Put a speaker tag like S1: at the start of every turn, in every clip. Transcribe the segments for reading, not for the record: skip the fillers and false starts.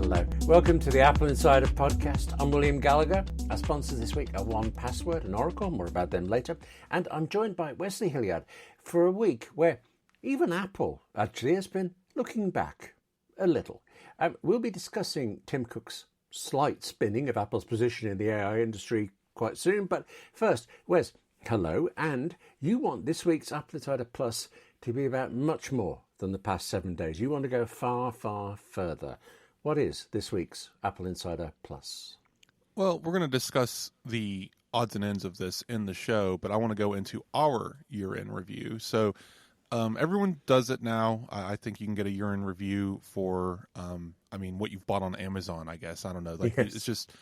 S1: Hello. Welcome to the AppleInsider Podcast. I'm William Gallagher. Our sponsors this week are 1Password and Oracle. More about them later. And I'm joined by Wes Hilliard for a week where even Apple actually has been looking back a little. We'll be discussing Tim Cook's slight spinning of Apple's position in the AI industry quite soon. But first, Wes, hello. And you want this week's AppleInsider Plus to be about much more than the past 7 days. You want to go far, far further. What is this week's Apple Insider Plus?
S2: Well, we're going to discuss the odds and ends of this in the show, but I want to go into our year-end review. So everyone does it now. I think you can get a year-end review for, what you've bought on Amazon, I guess. I don't know.
S1: Yes.
S2: It's just,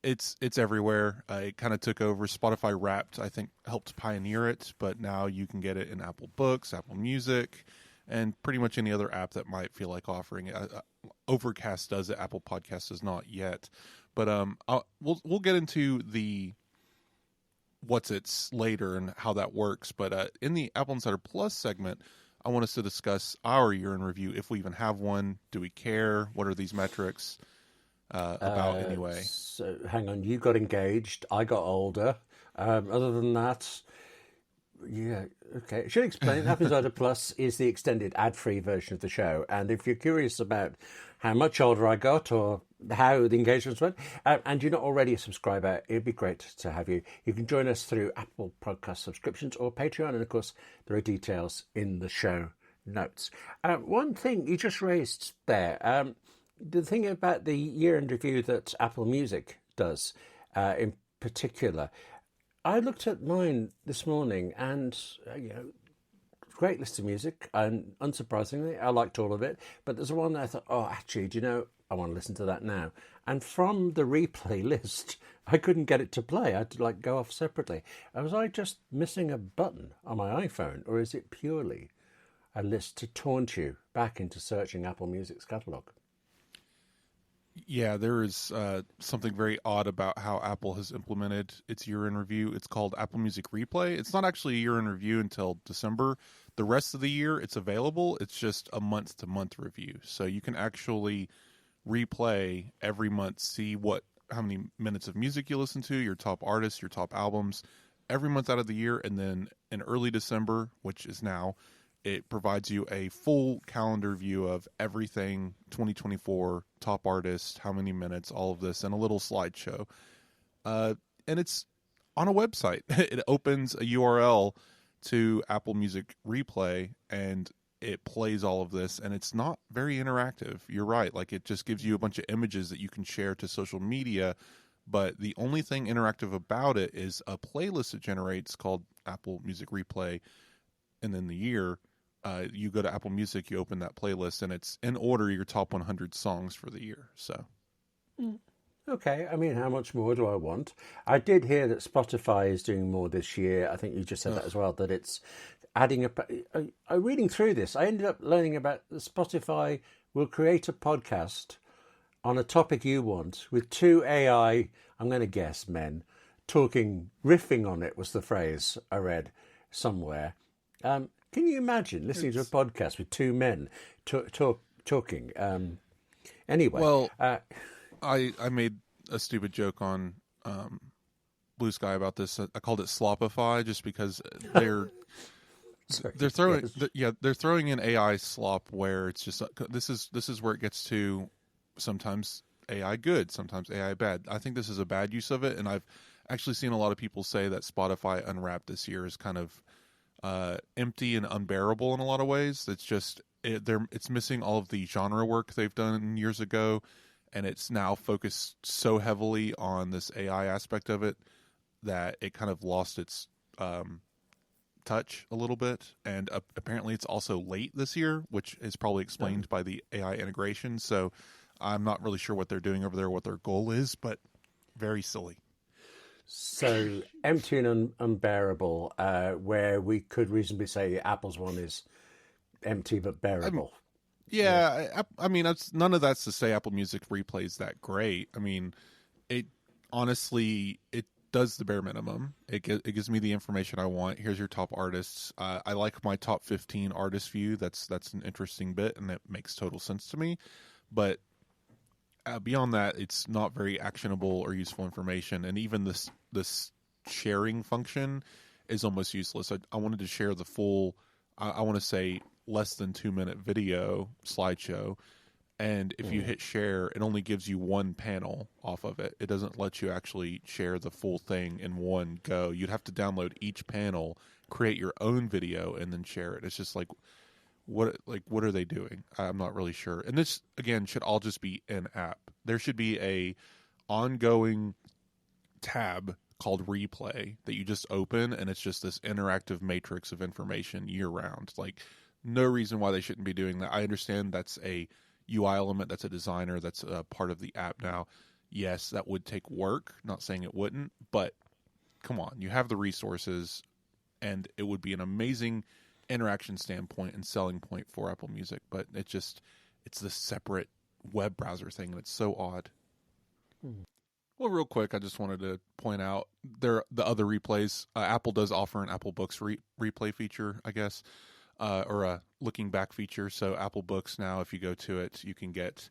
S2: it's everywhere. It kind of took over. Spotify Wrapped, I think, helped pioneer it, but now you can get it in Apple Books, Apple Music, and pretty much any other app that might feel like offering it. Overcast does it. Apple Podcast does not yet. But we'll get into the what's it's later and how that works. But in the Apple Insider Plus segment, I want us to discuss our year in review. If we even have one, do we care? What are these metrics about anyway?
S1: So hang on, you got engaged. I got older. Other than that, yeah, okay. I should explain. Apple Insider Plus is the extended ad-free version of the show. And if you're curious about how much older I got or how the engagements went, and you're not already a subscriber, it'd be great to have you. You can join us through Apple Podcast subscriptions or Patreon. And, of course, there are details in the show notes. One thing you just raised there, the thing about the year-end review that Apple Music does in particular, I looked at mine this morning and, great list of music. And unsurprisingly, I liked all of it. But there's one that I thought, actually, do you know, I want to listen to that now. And from the replay list, I couldn't get it to play. I had to go off separately. Was I just missing a button on my iPhone? Or is it purely a list to taunt you back into searching Apple Music's catalogue?
S2: Yeah, there is something very odd about how Apple has implemented its year-in review. It's called Apple Music Replay. It's not actually a year-in review until December. The rest of the year, it's available. It's just a month-to-month review. So you can actually replay every month, see how many minutes of music you listen to, your top artists, your top albums, every month out of the year. And then in early December, which is now, it provides you a full calendar view of everything 2024, top artists, how many minutes, all of this, and a little slideshow. And it's on a website. It opens a URL to Apple Music Replay, and it plays all of this, and it's not very interactive. You're right. It just gives you a bunch of images that you can share to social media, but the only thing interactive about it is a playlist it generates called Apple Music Replay, and then the year. You go to Apple Music, you open that playlist, and it's in order your top 100 songs for the year. So,
S1: okay. How much more do I want? I did hear that Spotify is doing more this year. I think you just said that as well, that it's adding reading through this, I ended up learning about Spotify will create a podcast on a topic you want with two AI, I'm going to guess, men, riffing on it was the phrase I read somewhere. Can you imagine listening to a podcast with two men talking? Anyway.
S2: Well, I made a stupid joke on Blue Sky about this. I called it Slopify just because they're throwing in AI slop where it's just this is where it gets to sometimes AI good, sometimes AI bad. I think this is a bad use of it, and I've actually seen a lot of people say that Spotify Unwrapped this year is kind of empty and unbearable in a lot of ways. It's just it's missing all of the genre work they've done years ago, and it's now focused so heavily on this AI aspect of it that it kind of lost its touch a little bit. And apparently it's also late this year, which is probably explained by the AI integration. So I'm not really sure what they're doing over there, what their goal is, but very silly.
S1: So empty and unbearable, where we could reasonably say Apple's one is empty but bearable.
S2: None of that's to say Apple Music Replay is that great. It honestly, it does the bare minimum. It gives me the information I want. Here's your top artists. I like my top 15 artist view. That's an interesting bit, and it makes total sense to me. But beyond that, it's not very actionable or useful information. And even this sharing function is almost useless. I wanted to share the full, I want to say less than 2-minute video slideshow. And if you hit share, it only gives you one panel off of it. It doesn't let you actually share the full thing in one go. You'd have to download each panel, create your own video, and then share it. It's just like what are they doing? I'm not really sure. And this, again, should all just be in app. There should be a ongoing tab called replay that you just open, and it's just this interactive matrix of information year round. Like, no reason why they shouldn't be doing that. I understand that's a UI element, that's a designer, that's a part of the app now. Yes, that would take work, not saying it wouldn't, but come on, you have the resources, and it would be an amazing interaction standpoint and selling point for Apple Music, but it's this separate web browser thing, and it's so odd. Well, real quick, I just wanted to point out the other replays. Apple does offer an Apple Books replay feature, I guess, or a looking back feature. So Apple Books now, if you go to it, you can get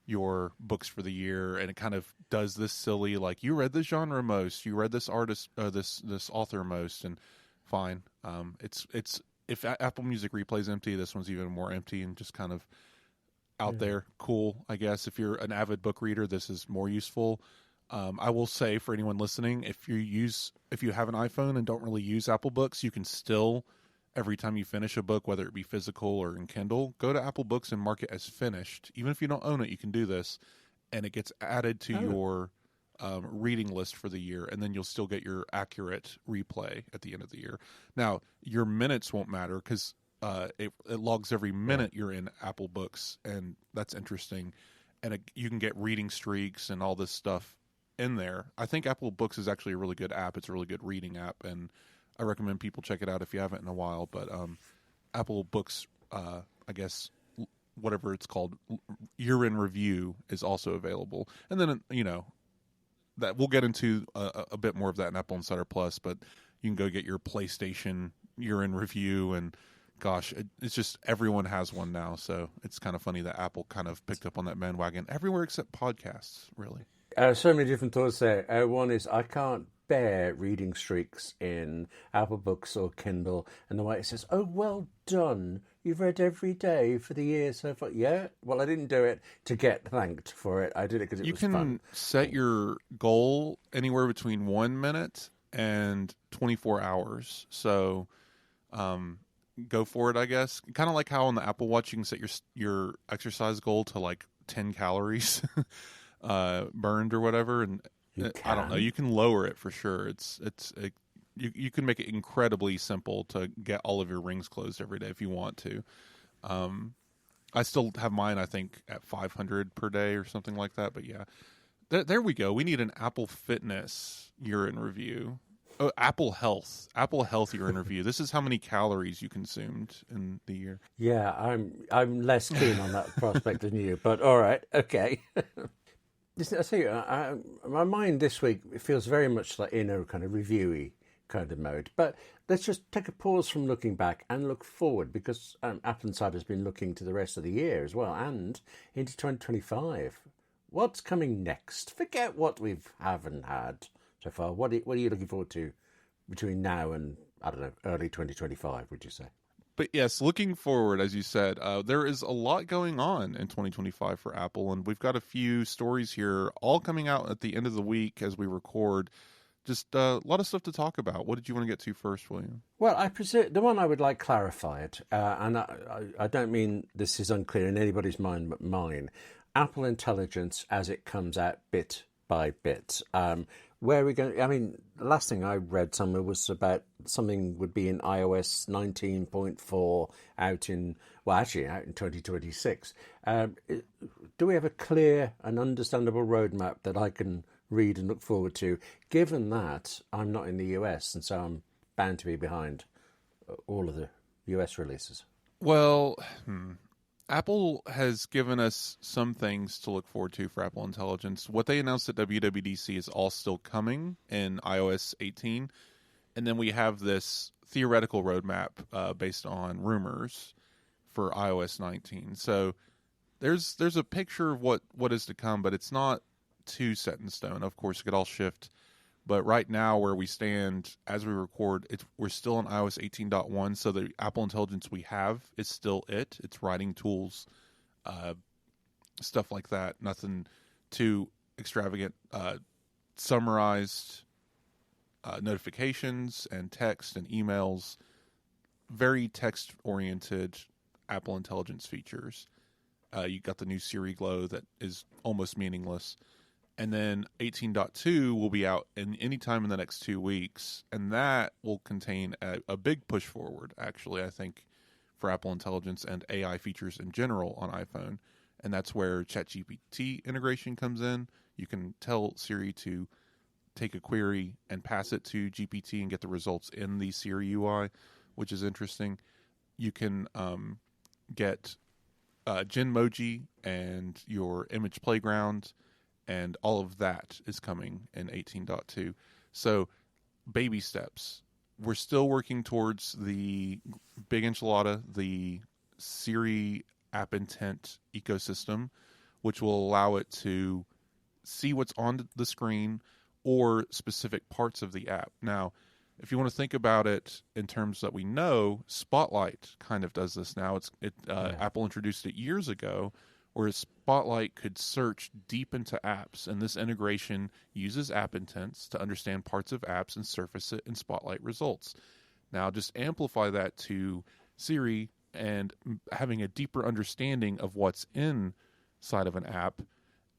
S2: your books for the year, and it kind of does this silly, like, you read this genre most, you read this artist, this author most, and fine. It's if Apple Music Replay is empty, this one's even more empty and just kind of out there. Cool, I guess. If you're an avid book reader, this is more useful. I will say, for anyone listening, if you have an iPhone and don't really use Apple Books, you can still, every time you finish a book, whether it be physical or in Kindle, go to Apple Books and mark it as finished. Even if you don't own it, you can do this, and it gets added to your reading list for the year, and then you'll still get your accurate replay at the end of the year. Now, your minutes won't matter because it logs every minute you're in Apple Books, and that's interesting. And you can get reading streaks and all this stuff in there. I think Apple Books is actually a really good app. It's a really good reading app, and I recommend people check it out if you haven't in a while. But Apple Books, I guess, whatever it's called, year in review is also available. And then, that we'll get into a bit more of that in AppleInsider Plus, but you can go get your PlayStation year in review, and gosh, it's just everyone has one now. So it's kind of funny that Apple kind of picked up on that bandwagon everywhere except podcasts, really.
S1: So many different thoughts there. One is I can't bear reading streaks in Apple Books or Kindle, and the way it says, "Oh, well done, you've read every day for the year so far." Yeah, well, I didn't do it to get thanked for it. I did it because it was fun. You
S2: can set your goal anywhere between 1 minute and 24 hours. So go for it, I guess. Kind of like how on the Apple Watch you can set your exercise goal to like 10 calories burned or whatever, and I don't know. You can lower it for sure. You can make it incredibly simple to get all of your rings closed every day if you want to. I still have mine, I think, at 500 per day or something like that. But yeah, there we go. We need an Apple Fitness year in review. Oh, Apple Health year in review. This is how many calories you consumed in the year.
S1: Yeah, I'm less keen on that prospect than you, but all right, okay. I tell you, my mind this week feels very much like in a kind of reviewy kind of mode. But let's just take a pause from looking back and look forward, because AppleInsider has been looking to the rest of the year as well and into 2025. What's coming next? Forget what we haven't had so far. What are you looking forward to between now and, I don't know, early 2025, would you say?
S2: But yes, looking forward, as you said, there is a lot going on in 2025 for Apple, and we've got a few stories here all coming out at the end of the week as we record. Just a lot of stuff to talk about. What did you want to get to first, William?
S1: Well, I presume the one I would like clarified, and I don't mean this is unclear in anybody's mind but mine, Apple Intelligence as it comes out bit by bit. Where are we going? I mean, the last thing I read somewhere was about something would be in iOS 19.4 out in 2026. Do we have a clear and understandable roadmap that I can read and look forward to, given that I'm not in the US and so I'm bound to be behind all of the US releases?
S2: Well, Apple has given us some things to look forward to for Apple Intelligence. What they announced at WWDC is all still coming in iOS 18. And then we have this theoretical roadmap based on rumors for iOS 19. So there's a picture of what is to come, but it's not too set in stone. Of course, it could all shift. But right now, where we stand as we record, we're still on iOS 18.1, so the Apple Intelligence we have is still it. It's writing tools, stuff like that. Nothing too extravagant. Summarized notifications and text and emails. Very text-oriented Apple Intelligence features. You got the new Siri Glow that is almost meaningless. And then 18.2 will be out any time in the next 2 weeks. And that will contain a big push forward, actually, I think, for Apple Intelligence and AI features in general on iPhone. And that's where ChatGPT integration comes in. You can tell Siri to take a query and pass it to GPT and get the results in the Siri UI, which is interesting. You can get Genmoji and your image playground, and all of that is coming in 18.2. So, baby steps. We're still working towards the big enchilada, the Siri app intent ecosystem, which will allow it to see what's on the screen or specific parts of the app. Now, if you want to think about it in terms that we know, Spotlight kind of does this now. Apple introduced it years ago, where Spotlight could search deep into apps, and this integration uses app intents to understand parts of apps and surface it in Spotlight results. Now, just amplify that to Siri and having a deeper understanding of what's inside of an app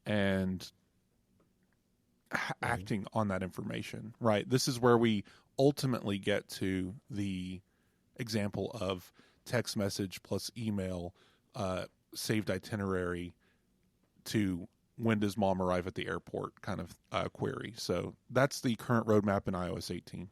S2: and acting on that information, right? This is where we ultimately get to the example of text message plus email, saved itinerary to when does mom arrive at the airport kind of query. So that's the current roadmap in iOS 18.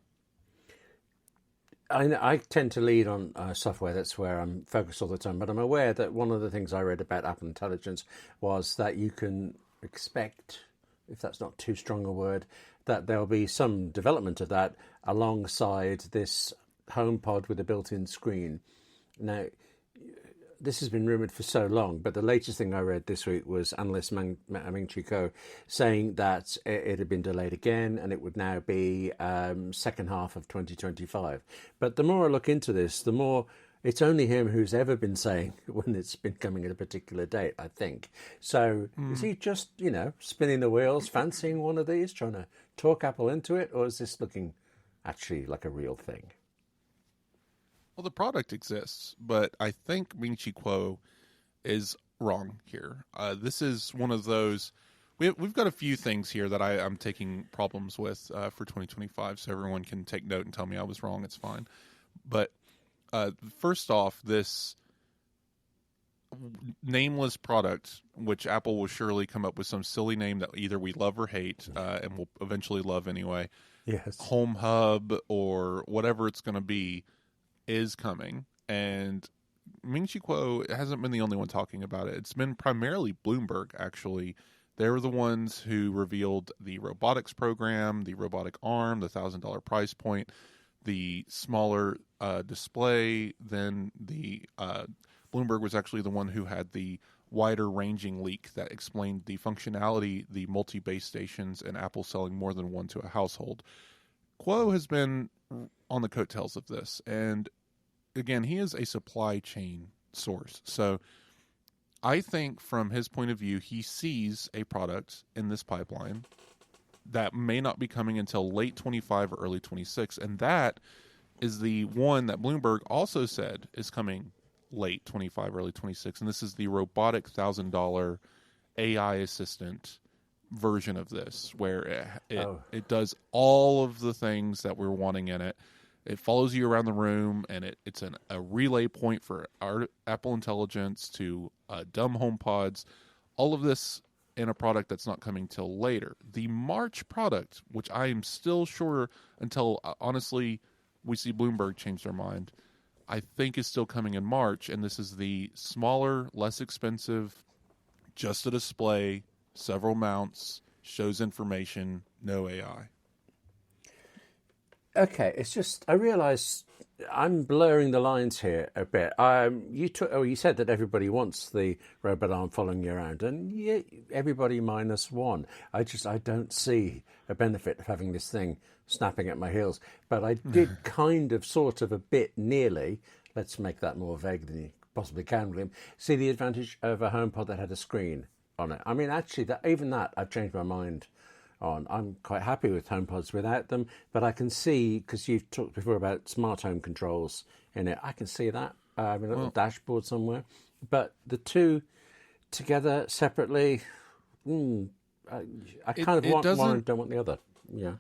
S1: I tend to lead on software. That's where I'm focused all the time. But I'm aware that one of the things I read about Apple Intelligence was that you can expect, if that's not too strong a word, that there'll be some development of that alongside this HomePod with a built-in screen. Now, this has been rumoured for so long, but the latest thing I read this week was analyst Ming-Chi Kuo saying that it had been delayed again and it would now be second half of 2025. But the more I look into this, the more it's only him who's ever been saying when it's been coming at a particular date, I think. So is he just, spinning the wheels, fancying one of these, trying to talk Apple into it, or is this looking actually like a real thing?
S2: Well, the product exists, but I think Ming-Chi Kuo is wrong here. This is one of those... We've got a few things here that I'm taking problems with for 2025, so everyone can take note and tell me I was wrong. It's fine. But first off, this nameless product, which Apple will surely come up with some silly name that either we love or hate, and we'll eventually love anyway.
S1: Yes.
S2: Home Hub or whatever it's going to be, is coming, and Ming-Chi Kuo hasn't been the only one talking about it. It's been primarily Bloomberg, actually. They were the ones who revealed the robotics program, the robotic arm, the $1,000 price point, the smaller display. Then the Bloomberg was actually the one who had the wider ranging leak that explained the functionality, the multi-base stations, and Apple selling more than one to a household. Kuo has been on the coattails of this, and again, he is a supply chain source. So I think from his point of view, he sees a product in this pipeline that may not be coming until late 25 or early 26, and that is the one that Bloomberg also said is coming late 25, early 26, and this is the robotic $1,000 AI assistant version of this, where it does all of the things that we're wanting in it. It follows you around the room, and it's a relay point for our Apple Intelligence to dumb HomePods. All of this in a product that's not coming till later. The March product, which I am still sure until, honestly, we see Bloomberg change their mind, I think is still coming in March, and this is the smaller, less expensive, just a display, several mounts, shows information, no AI.
S1: Okay, it's just I realise I'm blurring the lines here a bit. You said that everybody wants the robot arm following you around, and yeah, everybody minus one. I don't see a benefit of having this thing snapping at my heels. But I did kind of, sort of, a bit nearly. Let's make that more vague than you possibly can, William. See the advantage of a HomePod that had a screen on it. I mean, actually, that I've changed my mind on. I'm quite happy with HomePods without them, but I can see, because you've talked before about smart home controls in it, I can see that. I mean, a little dashboard somewhere. But the two together separately, I kind of want one and don't want the other. Yeah.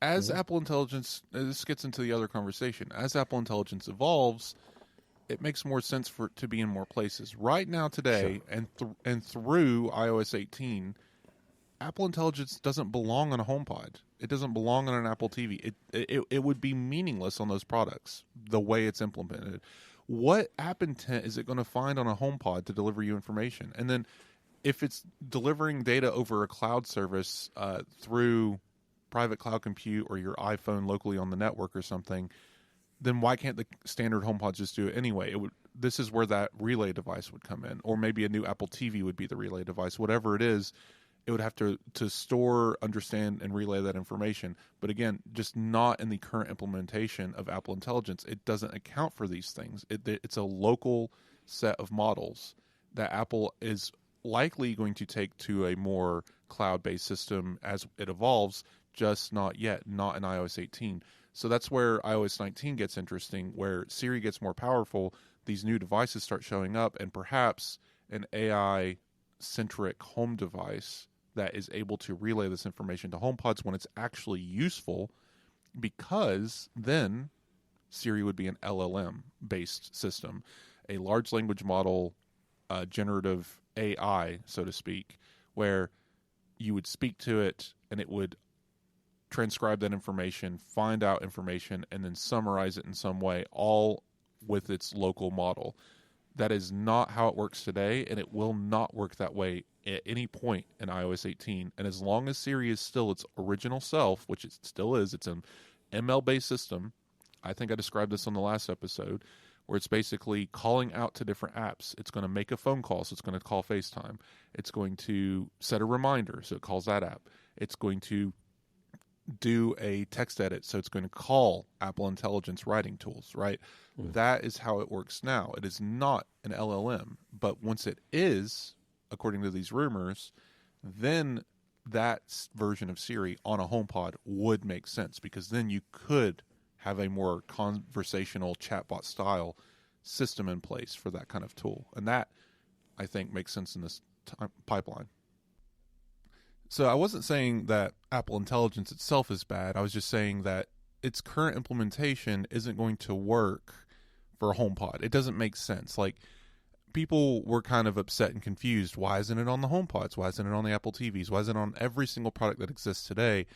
S2: As Apple Intelligence, this gets into the other conversation. As Apple Intelligence evolves, it makes more sense for it to be in more places. Right now, today, sure. and through iOS 18, Apple Intelligence doesn't belong on a HomePod. It doesn't belong on an Apple TV. It would be meaningless on those products, the way it's implemented. What app intent is it going to find on a HomePod to deliver you information? And then if it's delivering data over a cloud service through private cloud compute or your iPhone locally on the network or something, then why can't the standard HomePods just do it anyway? This is where that relay device would come in. Or maybe a new Apple TV would be the relay device. Whatever it is, it would have to store, understand, and relay that information. But again, just not in the current implementation of Apple Intelligence. It doesn't account for these things. It's a local set of models that Apple is likely going to take to a more cloud-based system as it evolves, just not yet, not in iOS 18. So that's where iOS 19 gets interesting, where Siri gets more powerful, these new devices start showing up, and perhaps an AI-centric home device that is able to relay this information to HomePods when it's actually useful, because then Siri would be an LLM-based system, a large language model, generative AI, so to speak, where you would speak to it and it would transcribe that information, find out information, and then summarize it in some way, all with its local model. That is not how it works today, and it will not work that way at any point in iOS 18. And as long as Siri is still its original self, which it still is, it's an ML-based system. I think I described this on the last episode, where it's basically calling out to different apps. It's going to make a phone call, so it's going to call FaceTime. It's going to set a reminder, so it calls that app. It's going to do a text edit, so it's going to call Apple Intelligence writing tools, right? That is how it works now. It is not an LLM, but once it is, according to these rumors, then that version of Siri on a HomePod would make sense, because then you could have a more conversational chatbot style system in place for that kind of tool. And that, I think, makes sense in this pipeline. So I wasn't saying that Apple Intelligence itself is bad. I was just saying that its current implementation isn't going to work for a HomePod. It doesn't make sense. Like, people were kind of upset and confused. Why isn't it on the HomePods? Why isn't it on the Apple TVs? Why isn't it on every single product that exists today?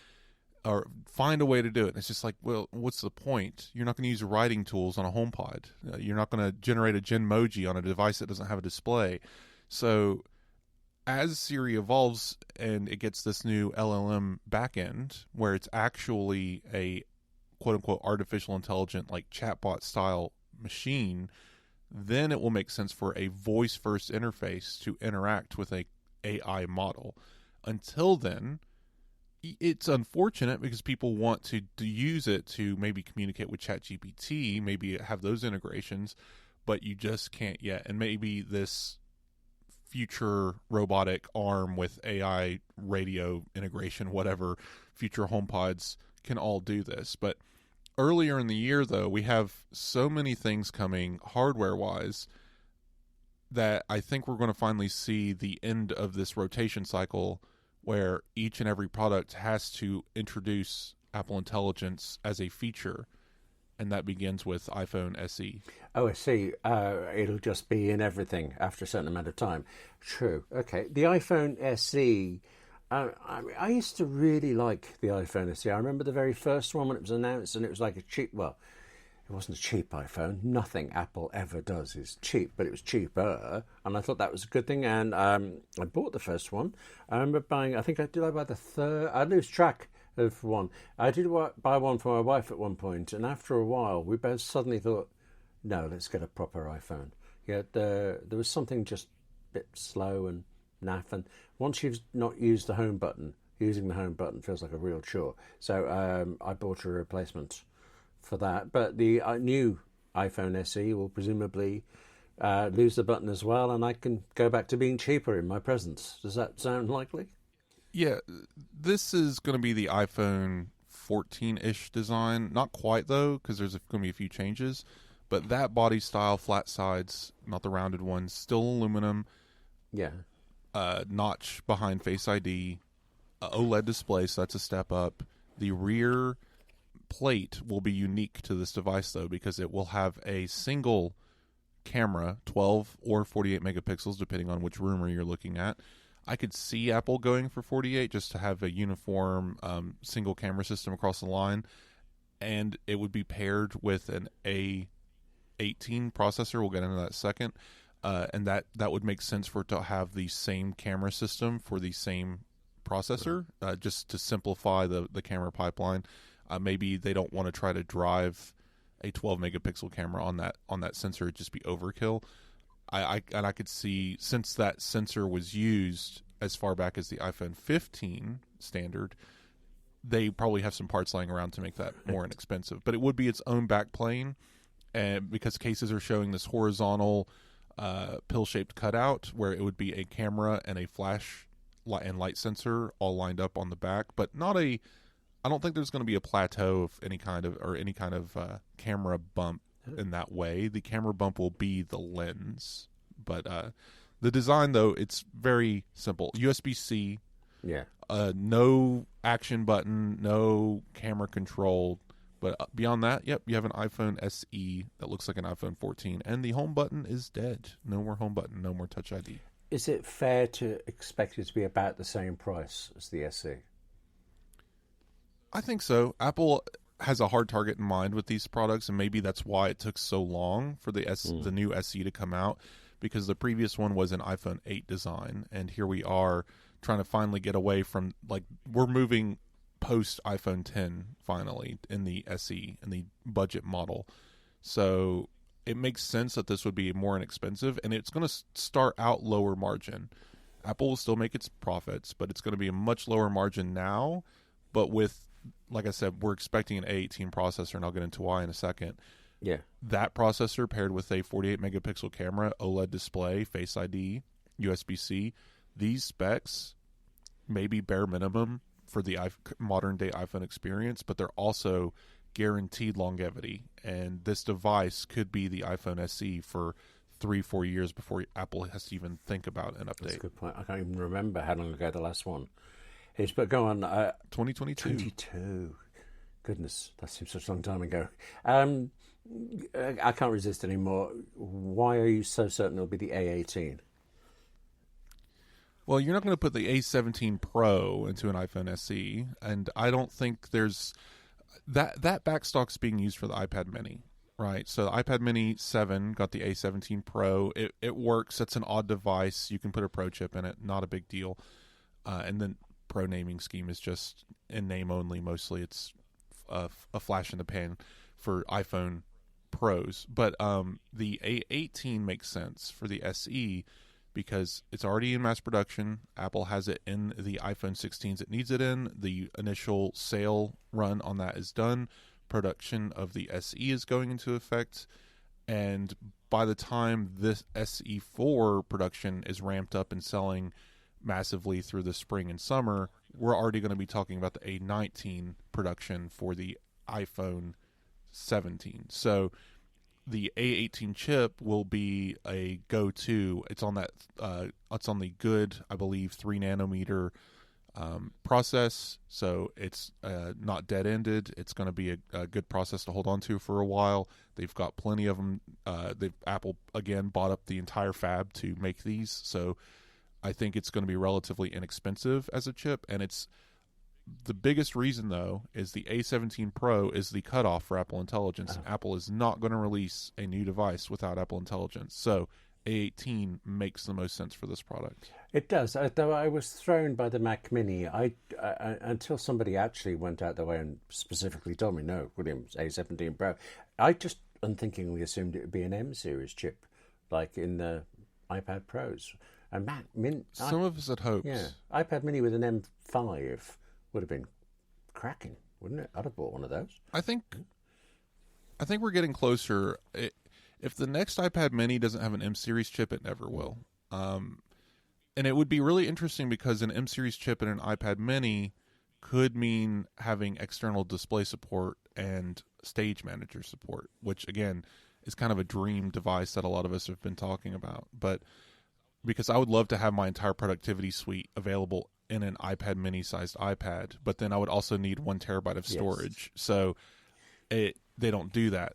S2: Or find a way to do it. And it's just like, well, what's the point? You're not going to use writing tools on a HomePod. You're not going to generate a Genmoji on a device that doesn't have a display. So as Siri evolves and it gets this new LLM backend where it's actually a quote-unquote artificial intelligent, like chatbot style machine, then it will make sense for a voice-first interface to interact with a AI model. Until then, it's unfortunate because people want to use it to maybe communicate with ChatGPT, maybe have those integrations, but you just can't yet. And maybe this future robotic arm with AI radio integration, whatever, future HomePods can all do this. But earlier in the year, though, we have so many things coming hardware-wise that I think we're going to finally see the end of this rotation cycle where each and every product has to introduce Apple Intelligence as a feature, and that begins with iPhone SE.
S1: Oh, I see. It'll just be in everything after a certain amount of time. True. Okay. The iPhone SE, I used to really like the iPhone SE. I remember the very first one when it was announced, and it was like a cheap, well, it wasn't a cheap iPhone. Nothing Apple ever does is cheap, but it was cheaper, and I thought that was a good thing. And I bought the first one. I remember buying. I buy the third. I lose track of one. I did buy one for my wife at one point, and after a while, we both suddenly thought, no, let's get a proper iPhone. Yeah, there was something just a bit slow and naff, and once you've not used the home button, using the home button feels like a real chore. So I bought a replacement for that. But the new iPhone SE will presumably lose the button as well, and I can go back to being cheaper in my presence. Does that sound likely?
S2: Yeah, this is going to be the iPhone 14-ish design. Not quite, though, because there's going to be a few changes. But that body style, flat sides, not the rounded ones, still aluminum.
S1: Yeah.
S2: Notch behind Face ID. OLED display, so that's a step up. The rear plate will be unique to this device, though, because it will have a single camera, 12 or 48 megapixels, depending on which rumor you're looking at. I could see Apple going for 48 just to have a uniform single camera system across the line, and it would be paired with an A18 processor. We'll get into that second, and that would make sense for it to have the same camera system for the same processor, just to simplify the camera pipeline. Maybe they don't want to try to drive a 12 megapixel camera on that sensor; it'd just be overkill. I could see, since that sensor was used as far back as the iPhone 15 standard, they probably have some parts lying around to make that more inexpensive. But it would be its own back plane, and because cases are showing this horizontal pill-shaped cutout where it would be a camera and a flash and light sensor all lined up on the back, but not a. I don't think there's going to be a plateau of any kind of camera bump in that way. The camera bump will be the lens, but the design, though, it's very simple. USB-C,
S1: yeah,
S2: no action button, no camera control, but beyond that, yep, you have an iPhone SE that looks like an iPhone 14, and the home button is dead. No more home button, no more Touch ID.
S1: Is it fair to expect it to be about the same price as the SE?
S2: I think so. Apple has a hard target in mind with these products, and maybe that's why it took so long for the new SE to come out, because the previous one was an iPhone 8 design, and here we are trying to finally get away from, like, we're moving post iPhone 10 finally in the SE, in the budget model. So it makes sense that this would be more inexpensive, and it's going to start out lower margin. Apple will still make its profits, but it's going to be a much lower margin now, but with, like I said, we're expecting an A18 processor, and I'll get into why in a second.
S1: Yeah.
S2: That processor paired with a 48 megapixel camera, OLED display, Face ID, USB-C, these specs may be bare minimum for the modern day iPhone experience, but they're also guaranteed longevity. And this device could be the iPhone SE for 3-4 years before Apple has to even think about an update.
S1: That's a good point. I can't even remember how long ago the last one is, but go on.
S2: 2022.
S1: 22. Goodness, that seems such a long time ago. I can't resist anymore. Why are you so certain it'll be the A18?
S2: Well, you're not going to put the A17 Pro into an iPhone SE, and I don't think there's that backstock's being used for the iPad Mini, right? So the iPad Mini 7 got the A17 Pro. It works. It's an odd device. You can put a Pro chip in it. Not a big deal. And then Pro naming scheme is just in name only. Mostly it's a flash in the pan for iPhone Pros. But the A18 makes sense for the SE because it's already in mass production. Apple has it in the iPhone 16s it needs it in. The initial sale run on that is done. Production of the SE is going into effect. And by the time this SE4 production is ramped up and selling massively through the spring and summer, we're already going to be talking about the A19 production for the iPhone 17. So the A18 chip will be a go-to. It's on that. It's on the good, I believe, 3 nanometer process. So it's not dead-ended. It's going to be a good process to hold on to for a while. They've got plenty of them. Apple again bought up the entire fab to make these. So I think it's going to be relatively inexpensive as a chip, and it's the biggest reason, though, is the A17 Pro is the cutoff for Apple Intelligence. Apple is not going to release a new device without Apple Intelligence. So A18 makes the most sense for this product.
S1: It does. Though I was thrown by the Mac Mini, I until somebody actually went out their way and specifically told me, no, Williams A17 Pro. I just unthinkingly assumed it would be an M series chip, like in the iPad Pros. And Mac Mini.
S2: Some of us had hopes.
S1: Yeah, iPad Mini with an M5 would have been cracking, wouldn't it? I'd have bought one of those.
S2: I think we're getting closer. If the next iPad Mini doesn't have an M series chip, it never will. And it would be really interesting because an M series chip in an iPad Mini could mean having external display support and Stage Manager support, which again is kind of a dream device that a lot of us have been talking about. But because I would love to have my entire productivity suite available in an iPad Mini sized iPad, but then I would also need 1 terabyte of storage. Yes. So they don't do that.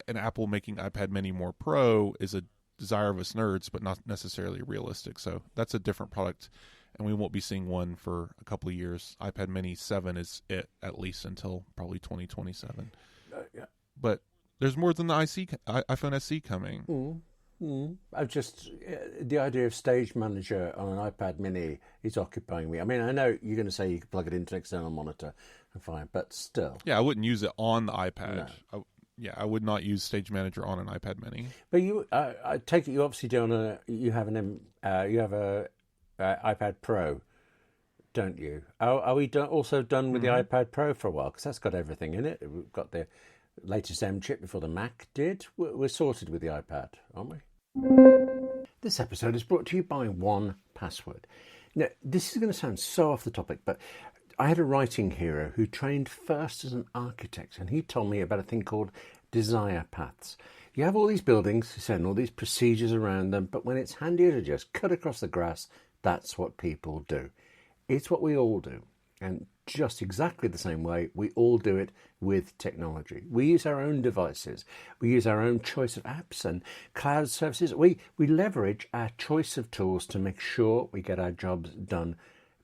S2: And Apple making iPad Mini more Pro is a desire of us nerds, but not necessarily realistic. So that's a different product, and we won't be seeing one for a couple of years. iPad Mini 7 is it, at least until probably 2027.
S1: Yeah.
S2: But there's more than the iPhone SE coming.
S1: I've just the idea of Stage Manager on an iPad Mini is occupying me. I mean, I know you're going to say you can plug it into an external monitor and fine, but still.
S2: Yeah, I wouldn't use it on the iPad.
S1: No.
S2: I would not use Stage Manager on an iPad Mini.
S1: But you, I take it you obviously don't. You have a iPad Pro, don't you? Are we also done with the iPad Pro for a while? Because that's got everything in it. We've got the latest M chip before the Mac did. We're sorted with the iPad, aren't we? This episode is brought to you by 1Password. Now, this is going to sound so off the topic, but I had a writing hero who trained first as an architect, and he told me about a thing called desire paths. You have all these buildings, and all these procedures around them, but when it's handier to just cut across the grass, that's what people do. It's what we all do. And just exactly the same way, we all do it with technology. We use our own devices. We use our own choice of apps and cloud services. We leverage our choice of tools to make sure we get our jobs done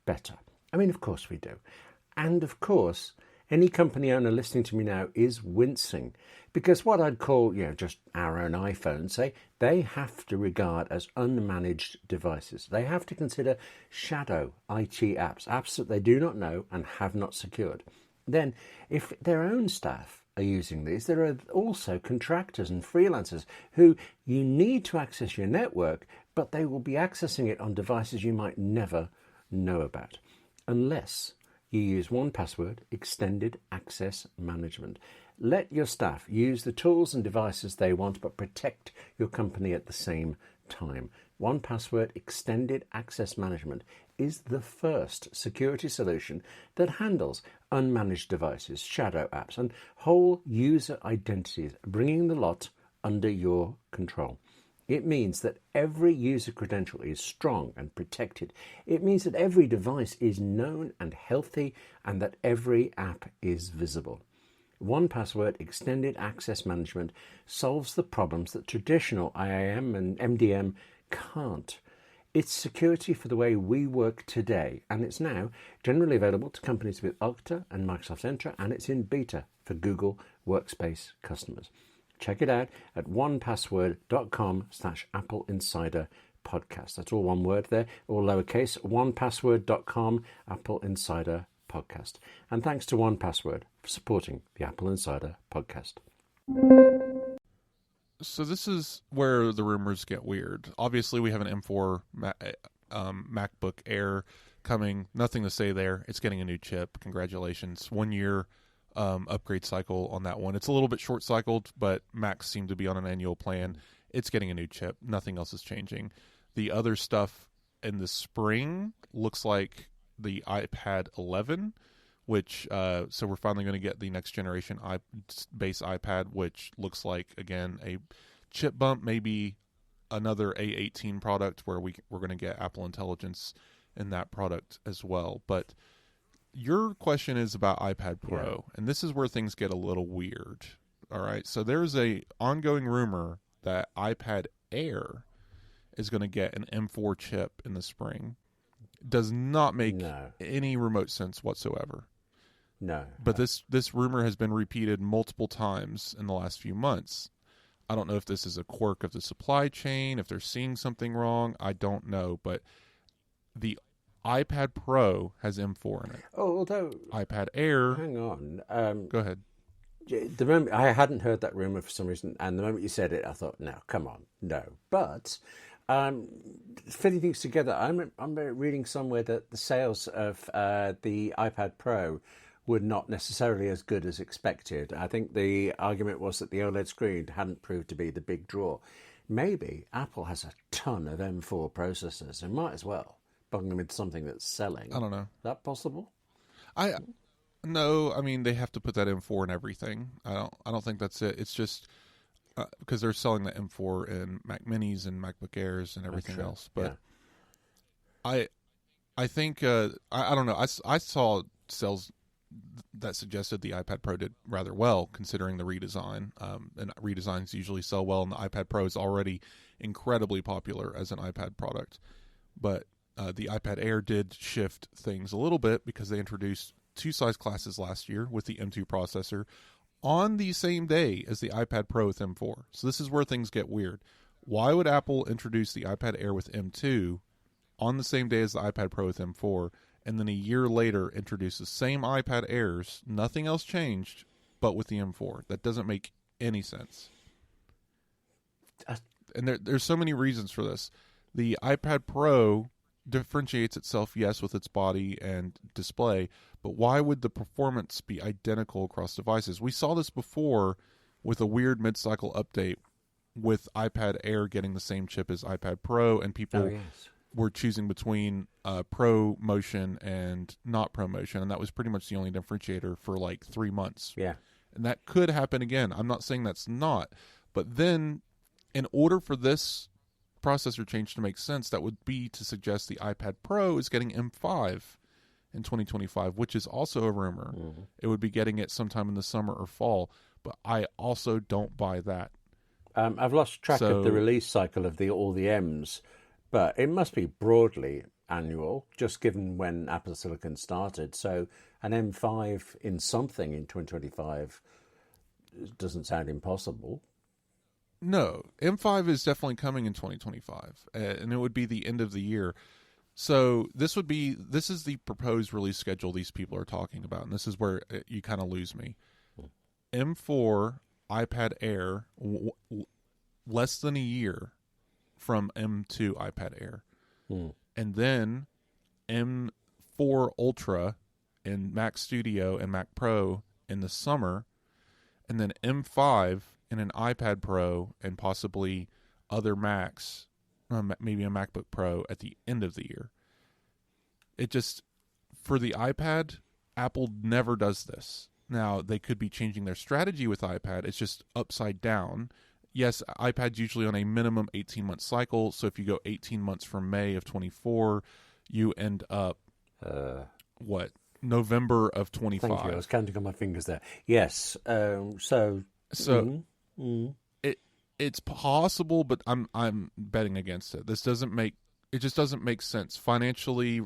S1: better. I mean, of course we do. And of course, any company owner listening to me now is wincing because what I'd call, just our own iPhone, say, they have to regard as unmanaged devices. They have to consider shadow IT apps that they do not know and have not secured. Then, if their own staff are using these, there are also contractors and freelancers who you need to access your network, but they will be accessing it on devices you might never know about. Unless you use 1Password Extended Access Management. Let your staff use the tools and devices they want, but protect your company at the same time. 1Password Extended Access Management is the first security solution that handles unmanaged devices, shadow apps, and whole user identities, bringing the lot under your control. It means that every user credential is strong and protected. It means that every device is known and healthy and that every app is visible. 1Password Extended Access Management solves the problems that traditional IAM and MDM can't. It's security for the way we work today, and it's now generally available to companies with Okta and Microsoft Entra, and it's in beta for Google Workspace customers. Check it out at onepassword.com/AppleInsider Podcast. That's all one word there, all lowercase, onepassword.com, Apple Insider Podcast. And thanks to 1Password for supporting the Apple Insider Podcast.
S2: So this is where the rumors get weird. Obviously, we have an M4 MacBook Air coming. Nothing to say there. It's getting a new chip. Congratulations. 1 year upgrade cycle on that one. It's a little bit short cycled, but Macs seem to be on an annual plan. It's getting a new chip. Nothing else is changing. The other stuff in the spring looks like the iPad 11, which so we're finally going to get the next generation base iPad, which looks like, again, a chip bump, maybe another A18 product where we're going to get Apple Intelligence in that product as well. But your question is about iPad Pro, and this is where things get a little weird. All right, so there's a ongoing rumor that iPad Air is going to get an M4 chip in the spring. Does not make any remote sense whatsoever.
S1: No.
S2: But this rumor has been repeated multiple times in the last few months. I don't know if this is a quirk of the supply chain, if they're seeing something wrong. I don't know, but the iPad Pro has M4 in it.
S1: Oh, although
S2: iPad Air.
S1: hang on.
S2: Go ahead.
S1: The moment I hadn't heard that rumor for some reason, and the moment you said it, I thought, no, come on, no. But fitting things together, I'm reading somewhere that the sales of the iPad Pro were not necessarily as good as expected. I think the argument was that the OLED screen hadn't proved to be the big draw. Maybe Apple has a ton of M4 processors and might as well bung them into something that's selling.
S2: I don't know.
S1: Is that possible?
S2: No, I mean they have to put that M4 in everything. I don't think that's it. It's just because they're selling the M4 in Mac Minis and MacBook Airs and everything else. But yeah. I think I don't know. I saw sales that suggested the iPad Pro did rather well considering the redesign. And redesigns usually sell well, and the iPad Pro is already incredibly popular as an iPad product. But the iPad Air did shift things a little bit because they introduced 2 size classes last year with the M2 processor on the same day as the iPad Pro with M4. So this is where things get weird. Why would Apple introduce the iPad Air with M2 on the same day as the iPad Pro with M4, and then a year later introduce the same iPad Airs, nothing else changed, but with the M4? That doesn't make any sense. And there's so many reasons for this. The iPad Pro differentiates itself, yes, with its body and display, but why would the performance be identical across devices? We saw this before with a weird mid-cycle update with iPad Air getting the same chip as iPad Pro, and people were choosing between Pro Motion and not Pro Motion, and that was pretty much the only differentiator for like 3 months.
S1: Yeah.
S2: And that could happen again. I'm not saying that's not, but then in order for this processor change to make sense, that would be to suggest the iPad Pro is getting M5 in 2025, which is also a rumor. Mm-hmm. It would be getting it sometime in the summer or fall, but I also don't buy that.
S1: I've lost track of the release cycle of all the M's, but it must be broadly annual, just given when Apple Silicon started. So an M5 in something in 2025 doesn't sound impossible.
S2: No, M5 is definitely coming in 2025, and it would be the end of the year. So this is the proposed release schedule these people are talking about, and this is where you kind of lose me. M4 iPad Air, less than a year from M2 iPad Air. And then M4 Ultra in Mac Studio and Mac Pro in the summer, and then M5 in an iPad Pro and possibly other Macs, maybe a MacBook Pro at the end of the year. It just, for the iPad, Apple never does this. Now, they could be changing their strategy with iPad. It's just upside down. Yes, iPad's usually on a minimum 18-month cycle, so if you go 18 months from May of 24, you end up, November of 25.
S1: Thank you. I was counting on my fingers there. Yes.
S2: It's possible, but I'm betting against it. It just doesn't make sense financially.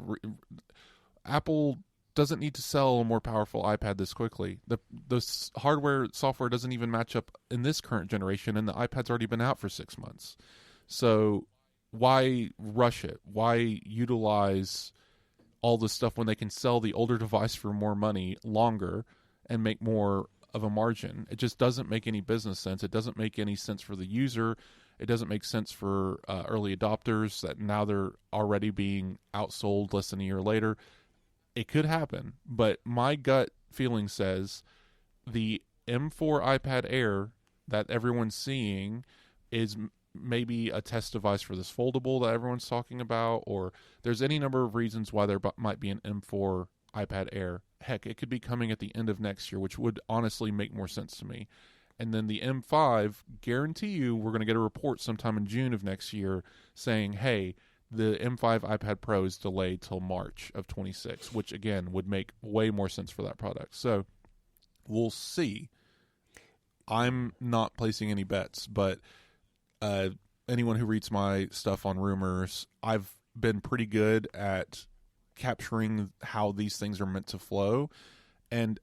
S2: Apple doesn't need to sell a more powerful iPad this quickly. The hardware software doesn't even match up in this current generation, and the iPad's already been out for 6 months. So why rush it? Why utilize all this stuff when they can sell the older device for more money longer and make more of a margin? It just doesn't make any business sense. It doesn't make any sense for the user. It doesn't make sense for early adopters that now they're already being outsold less than a year later. It could happen, but my gut feeling says the M4 iPad Air that everyone's seeing is maybe a test device for this foldable that everyone's talking about, or there's any number of reasons why there might be an M4 iPad Air. Heck, it could be coming at the end of next year, which would honestly make more sense to me. And then the M5, guarantee you we're going to get a report sometime in June of next year saying, hey, the M5 iPad Pro is delayed till March of 26, which again would make way more sense for that product. So we'll see. I'm not placing any bets, but anyone who reads my stuff on rumors, I've been pretty good at capturing how these things are meant to flow. And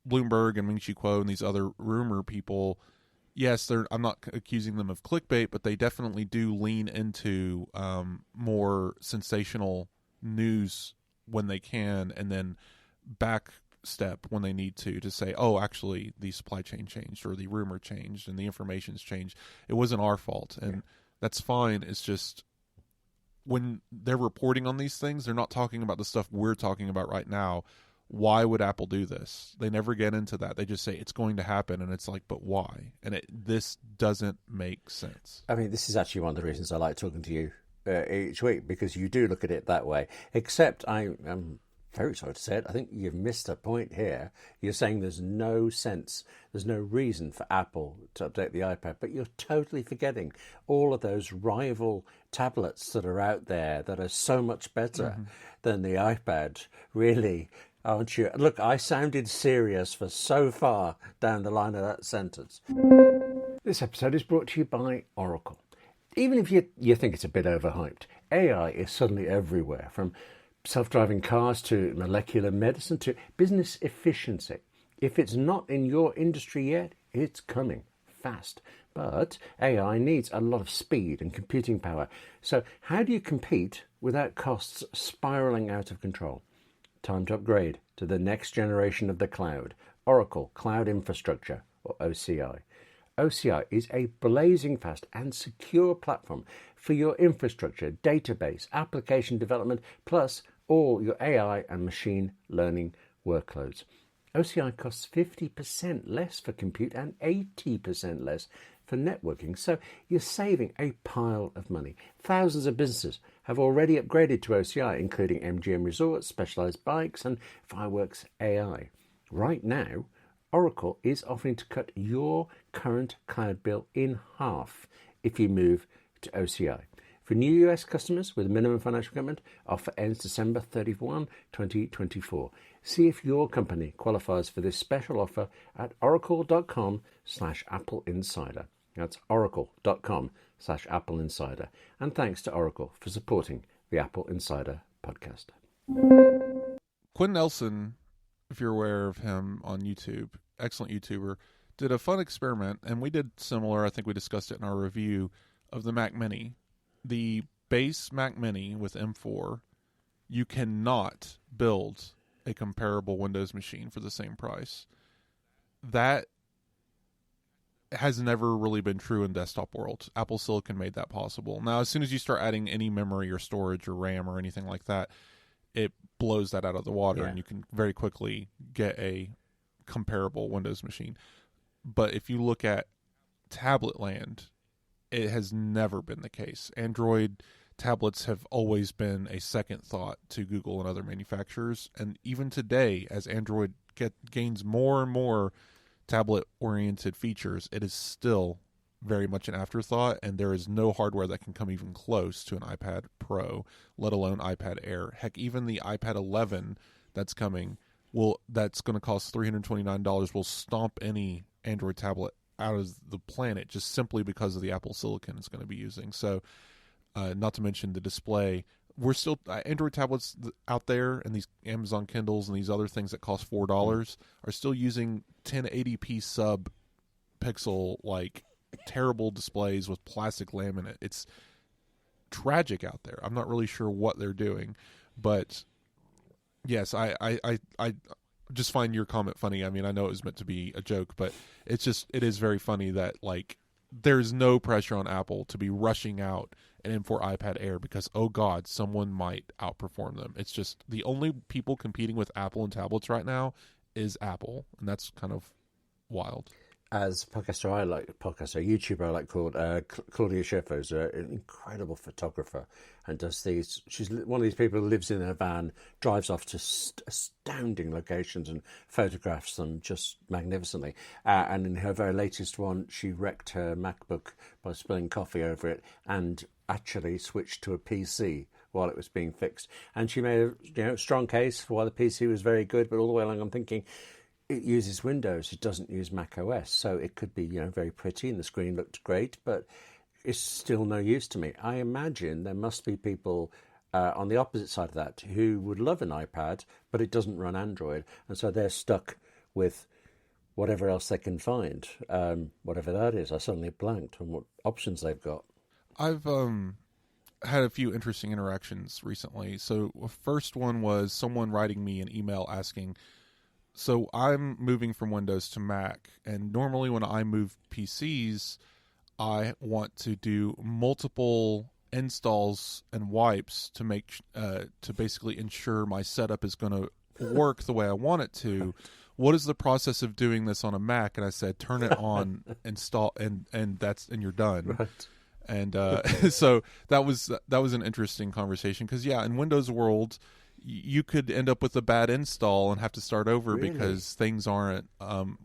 S2: Bloomberg and Ming-Chi Kuo and these other rumor people, yes, I'm not accusing them of clickbait, but they definitely do lean into more sensational news when they can, and then back step when they need to say, oh, actually the supply chain changed, or the rumor changed, and the information's changed. It wasn't our fault, and that's fine. It's just when they're reporting on these things, they're not talking about the stuff we're talking about right now. Why would Apple do this? They never get into that. They just say it's going to happen, and it's like, but why? And this doesn't make sense.
S1: I mean, this is actually one of the reasons I like talking to you each week, because you do look at it that way. Except I'm very sorry to say it, I think you've missed a point here. You're saying there's no sense, there's no reason for Apple to update the iPad, but you're totally forgetting all of those rival tablets that are out there that are so much better than the iPad, really, aren't you? Look, I sounded serious for so far down the line of that sentence. This episode is brought to you by Oracle. Even if you think it's a bit overhyped, AI is suddenly everywhere, from self-driving cars to molecular medicine to business efficiency. If it's not in your industry yet, it's coming fast. But AI needs a lot of speed and computing power. So how do you compete without costs spiraling out of control? Time to upgrade to the next generation of the cloud, Oracle Cloud Infrastructure, or OCI. OCI is a blazing fast and secure platform for your infrastructure, database, application development, plus all your AI and machine learning workloads. OCI costs 50% less for compute and 80% less for networking, so you're saving a pile of money. Thousands of businesses have already upgraded to OCI, including MGM Resorts, Specialized Bikes, and Fireworks AI. Right now, Oracle is offering to cut your current cloud bill in half if you move to OCI. For new US customers with minimum financial commitment, offer ends December 31, 2024. See if your company qualifies for this special offer at oracle.com/AppleInsider. That's oracle.com/AppleInsider. And thanks to Oracle for supporting the Apple Insider podcast.
S2: Quinn Nelson, if you're aware of him on YouTube, excellent YouTuber, did a fun experiment, and we did similar. I think we discussed it in our review of the Mac Mini. The base Mac Mini with M4, you cannot build a comparable Windows machine for the same price. That has never really been true in desktop world. Apple Silicon made that possible. Now, as soon as you start adding any memory or storage or RAM or anything like that, it blows that out of the water, and you can very quickly get a comparable Windows machine. But if you look at tablet land, it has never been the case. Android tablets have always been a second thought to Google and other manufacturers. And even today, as Android gains more and more tablet-oriented features, it is still very much an afterthought, and there is no hardware that can come even close to an iPad Pro, let alone iPad Air. Heck, even the iPad 11 that's coming, that's going to cost $329, will stomp any Android tablet out of the planet just simply because of the Apple Silicon it's going to be using. So, not to mention the display. We're still Android tablets out there, and these Amazon Kindles and these other things that cost $4 are still using 1080p sub pixel, like terrible displays with plastic laminate. It's tragic out there. I'm not really sure what they're doing, but yes, I just find your comment funny. I mean, I know it was meant to be a joke, but it is very funny that, like, there's no pressure on Apple to be rushing out an M4 iPad Air because, oh God, someone might outperform them. It's just the only people competing with Apple and tablets right now is Apple, and that's kind of wild.
S1: As YouTuber I like called Claudia Schiffer is an incredible photographer and does these. She's one of these people who lives in her van, drives off to astounding locations and photographs them just magnificently. And in her very latest one, she wrecked her MacBook by spilling coffee over it and actually switched to a PC while it was being fixed. And she made a strong case for why the PC was very good, but all the way along I'm thinking, it uses Windows, it doesn't use macOS, so it could be very pretty and the screen looked great, but it's still no use to me. I imagine there must be people on the opposite side of that who would love an iPad, but it doesn't run Android, and so they're stuck with whatever else they can find, whatever that is. I suddenly blanked on what options they've got.
S2: I've had a few interesting interactions recently. So the first one was someone writing me an email asking, so I'm moving from Windows to Mac, and normally when I move PCs, I want to do multiple installs and wipes to make to basically ensure my setup is going to work the way I want it to. What is the process of doing this on a Mac? And I said, turn it on, install, and you're done.
S1: Right.
S2: And so that was an interesting conversation because in Windows world, you could end up with a bad install and have to start over because things aren't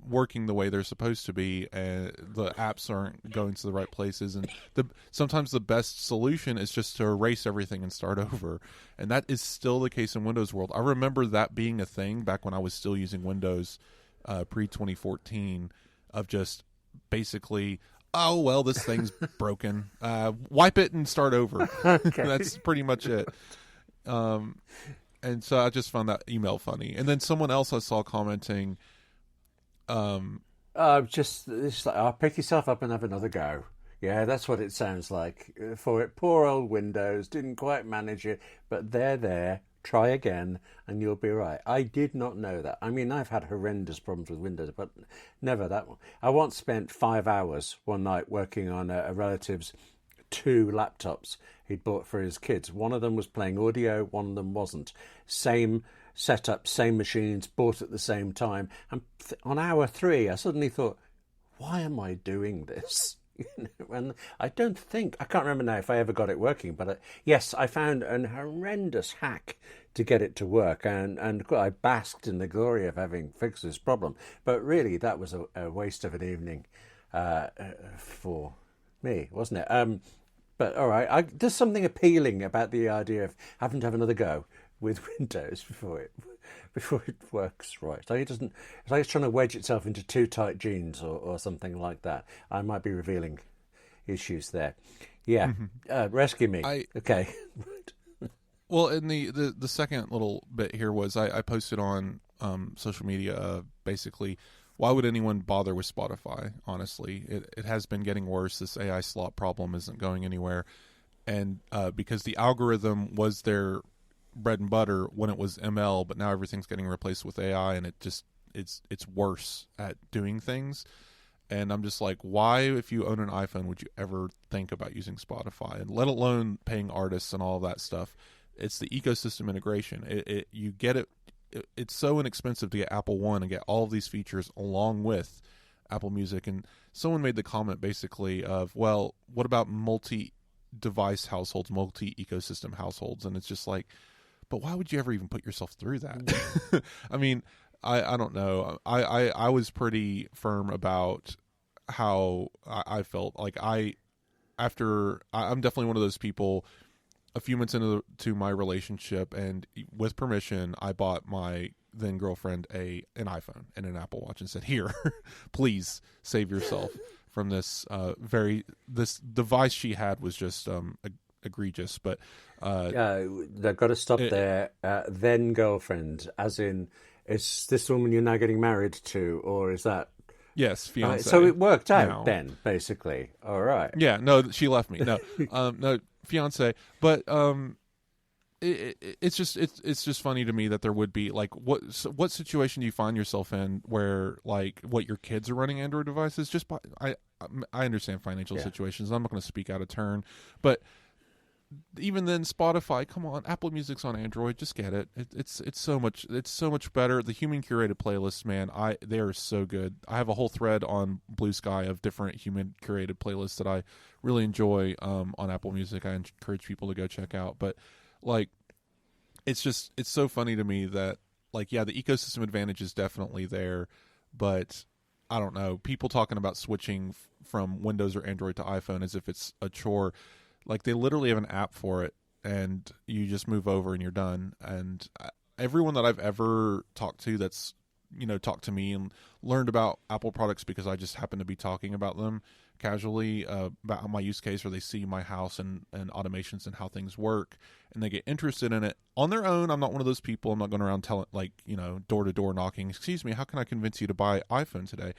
S2: working the way they're supposed to be, and the apps aren't going to the right places. And sometimes the best solution is just to erase everything and start over. And that is still the case in Windows world. I remember that being a thing back when I was still using Windows pre-2014, of just basically, oh, well, this thing's broken. Wipe it and start over.
S1: Okay.
S2: That's pretty much it. And so I just found that email funny. And then someone else I saw commenting,
S1: just pick yourself up and have another go. Yeah, that's what it sounds like. For it, poor old Windows didn't quite manage it, but they're there. Try again, and you'll be right. I did not know that. I mean, I've had horrendous problems with Windows, but never that one. I once spent 5 hours one night working on a relative's 2 laptops he'd bought for his kids. One of them was playing audio, one of them wasn't. Same setup, same machines, bought at the same time. And on hour 3, I suddenly thought, why am I doing this? And I can't remember now if I ever got it working, but yes, I found an horrendous hack to get it to work, and I basked in the glory of having fixed this problem. But really, that was a waste of an evening for me, wasn't it? But all right, there's something appealing about the idea of having to have another go with Windows before it works right. It's like it's trying to wedge itself into 2 tight jeans or something like that. I might be revealing issues there. Yeah, rescue me. Okay.
S2: Well, and the second little bit here was I posted on social media basically, why would anyone bother with Spotify? Honestly, it has been getting worse. This AI slot problem isn't going anywhere, and because the algorithm was their bread and butter when it was ML, but now everything's getting replaced with AI, and it's worse at doing things. And I'm just like, why, if you own an iPhone, would you ever think about using Spotify, and let alone paying artists and all of that stuff? It's the ecosystem integration. You get it. It's so inexpensive to get Apple One and get all of these features along with Apple Music. And someone made the comment basically of, well, what about multi-device households, multi-ecosystem households? And it's just like, but why would you ever even put yourself through that? I mean, I don't know. I was pretty firm about how I felt. Like I'm definitely one of those people. A few months into my relationship, and with permission, I bought my then girlfriend an iPhone and an Apple Watch, and said, "Here, please save yourself from this this device she had was just egregious." But
S1: they've got to stop there. Then girlfriend, as in, is this woman you're now getting married to, or is that?
S2: Yes, fiance.
S1: So it worked out then, basically. All right.
S2: Yeah, no, she left me. No, no, fiance. But it's just funny to me that there would be like what situation do you find yourself in where like what your kids are running Android devices? I understand financial situations. I'm not going to speak out of turn, but even then, Spotify, come on, Apple Music's on Android, just get it. It's so much better. The human curated playlists, man, they are so good. I have a whole thread on Blue Sky of different human curated playlists that I really enjoy on Apple Music. I encourage people to go check out. But like, it's so funny to me that like, yeah, the ecosystem advantage is definitely there, but I don't know, people talking about switching from Windows or Android to iPhone as if it's a chore. Like, they literally have an app for it, and you just move over and you're done. And everyone that I've ever talked to that's, talked to me and learned about Apple products because I just happen to be talking about them casually about my use case, or they see my house and automations and how things work, and they get interested in it on their own. I'm not one of those people. I'm not going around telling, like, door to door knocking. Excuse me, how can I convince you to buy iPhone today?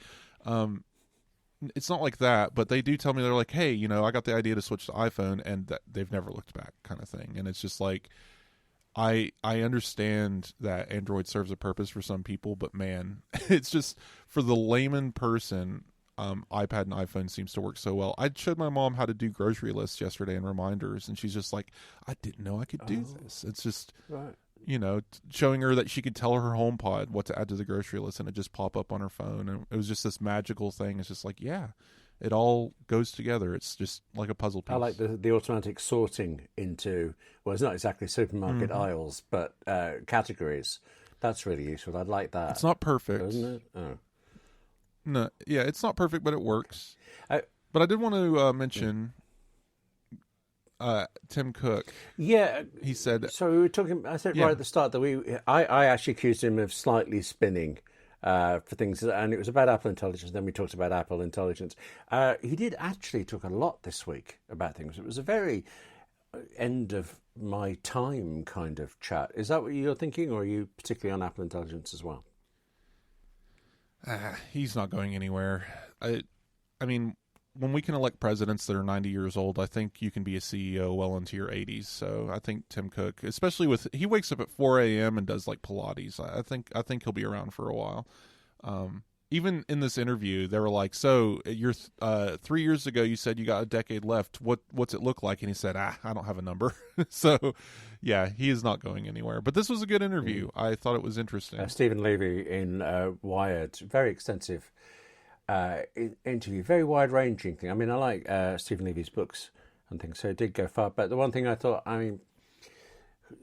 S2: It's not like that, but they do tell me, they're like, hey, I got the idea to switch to iPhone, and they've never looked back, kind of thing. And it's just like, I understand that Android serves a purpose for some people, but man, it's just for the layman person. iPad and iPhone seems to work so well. I showed my mom how to do grocery lists yesterday and reminders, and she's just like, I didn't know I could do this. It's just,
S1: right.
S2: Showing her that she could tell her HomePod what to add to the grocery list, and it just pop up on her phone. And it was just this magical thing. It's just like, yeah, it all goes together. It's just like a puzzle piece.
S1: I like the automatic sorting into, well, it's not exactly supermarket aisles, but categories. That's really useful. I'd like that.
S2: It's not perfect,
S1: isn't it? Oh.
S2: No, yeah, it's not perfect, but it works. But I did want to mention Tim Cook.
S1: Yeah,
S2: he said.
S1: So we were talking. I said right at the start that I actually accused him of slightly spinning for things, and it was about Apple Intelligence. Then we talked about Apple Intelligence. He did actually talk a lot this week about things. It was a very end of my time kind of chat. Is that what you're thinking, or are you particularly on Apple Intelligence as well?
S2: He's not going anywhere. I mean, when we can elect presidents that are 90 years old, I think you can be a CEO well into your 80s. So I think Tim Cook, especially he wakes up at 4 a.m. and does like Pilates. I think he'll be around for a while. Even in this interview, they were like, "So you're 3 years ago, you said you got a decade left. What's it look like?" And he said, "I don't have a number." So, yeah, he is not going anywhere. But this was a good interview. I thought it was interesting.
S1: Stephen Levy in Wired, very extensive interview, very wide-ranging thing. I mean, I like Stephen Levy's books and things, so it did go far. But the one thing I thought,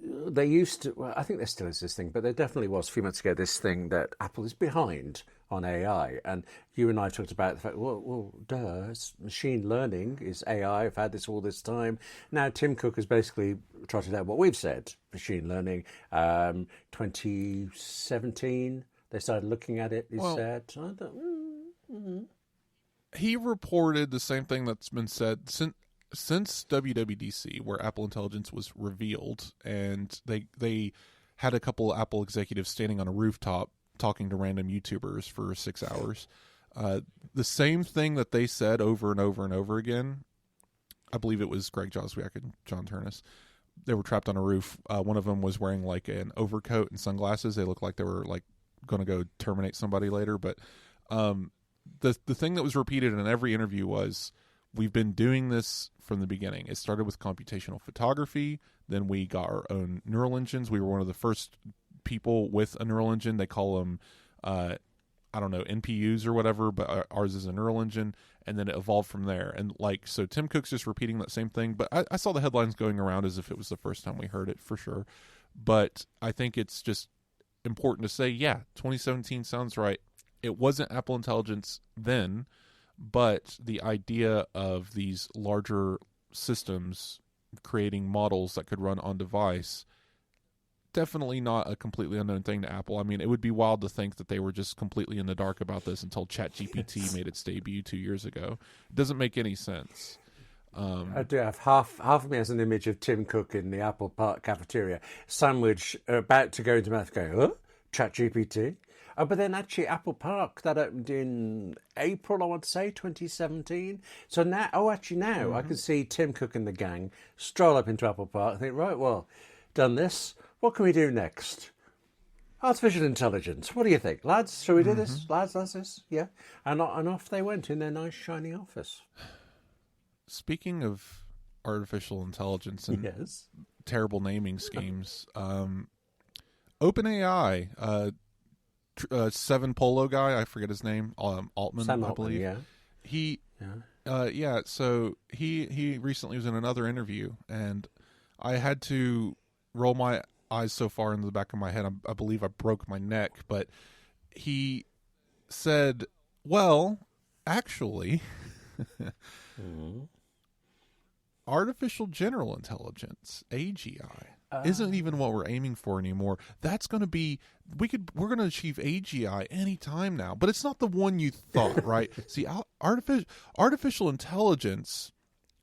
S1: they used to, well, I think there still is this thing, but there definitely was a few months ago this thing that Apple is behind on AI. And you and I talked about the fact, well, it's machine learning is AI. I've had this all this time. Now, Tim Cook has basically trotted out what we've said, machine learning. 2017, they started looking at it, he said. I thought,
S2: He reported the same thing that's been said since WWDC, where Apple Intelligence was revealed, and they had a couple of Apple executives standing on a rooftop talking to random YouTubers for 6 hours. The same thing that they said over and over and over again. I believe it was Greg Joswiak and John Turnus. They were trapped on a roof. One of them was wearing like an overcoat and sunglasses. They looked like they were like going to go terminate somebody later. But the thing that was repeated in every interview was, we've been doing this from the beginning. It started with computational photography. Then we got our own neural engines. We were one of the first people with a neural engine. They call them, NPUs or whatever, but ours is a neural engine. And then it evolved from there. And so Tim Cook's just repeating that same thing. But I saw the headlines going around as if it was the first time we heard it, for sure. But I think it's just important to say, 2017 sounds right. It wasn't Apple Intelligence then, but the idea of these larger systems creating models that could run on device, definitely not a completely unknown thing to Apple. I mean, it would be wild to think that they were just completely in the dark about this until ChatGPT made its debut 2 years ago. It doesn't make any sense.
S1: I do have half of me as an image of Tim Cook in the Apple Park cafeteria, sandwich about to go into mouth, going, huh? ChatGPT? But then actually Apple Park, that opened in April, I want to say, 2017. So now, I can see Tim Cook and the gang stroll up into Apple Park and think, right, well, done this. What can we do next? Artificial intelligence. What do you think, lads? Shall we do this? Lads, this? Yeah. And off they went in their nice, shiny office.
S2: Speaking of artificial intelligence and terrible naming schemes, OpenAI, Seven Polo guy, I forget his name, Altman,
S1: Sam
S2: I believe. So he recently was in another interview, and I had to roll my eyes so far into the back of my head, I believe I broke my neck. But he said, well, actually, artificial general intelligence, AGI, isn't even what we're aiming for anymore. That's going to be we're going to achieve AGI anytime now, but it's not the one you thought, right? See, artificial intelligence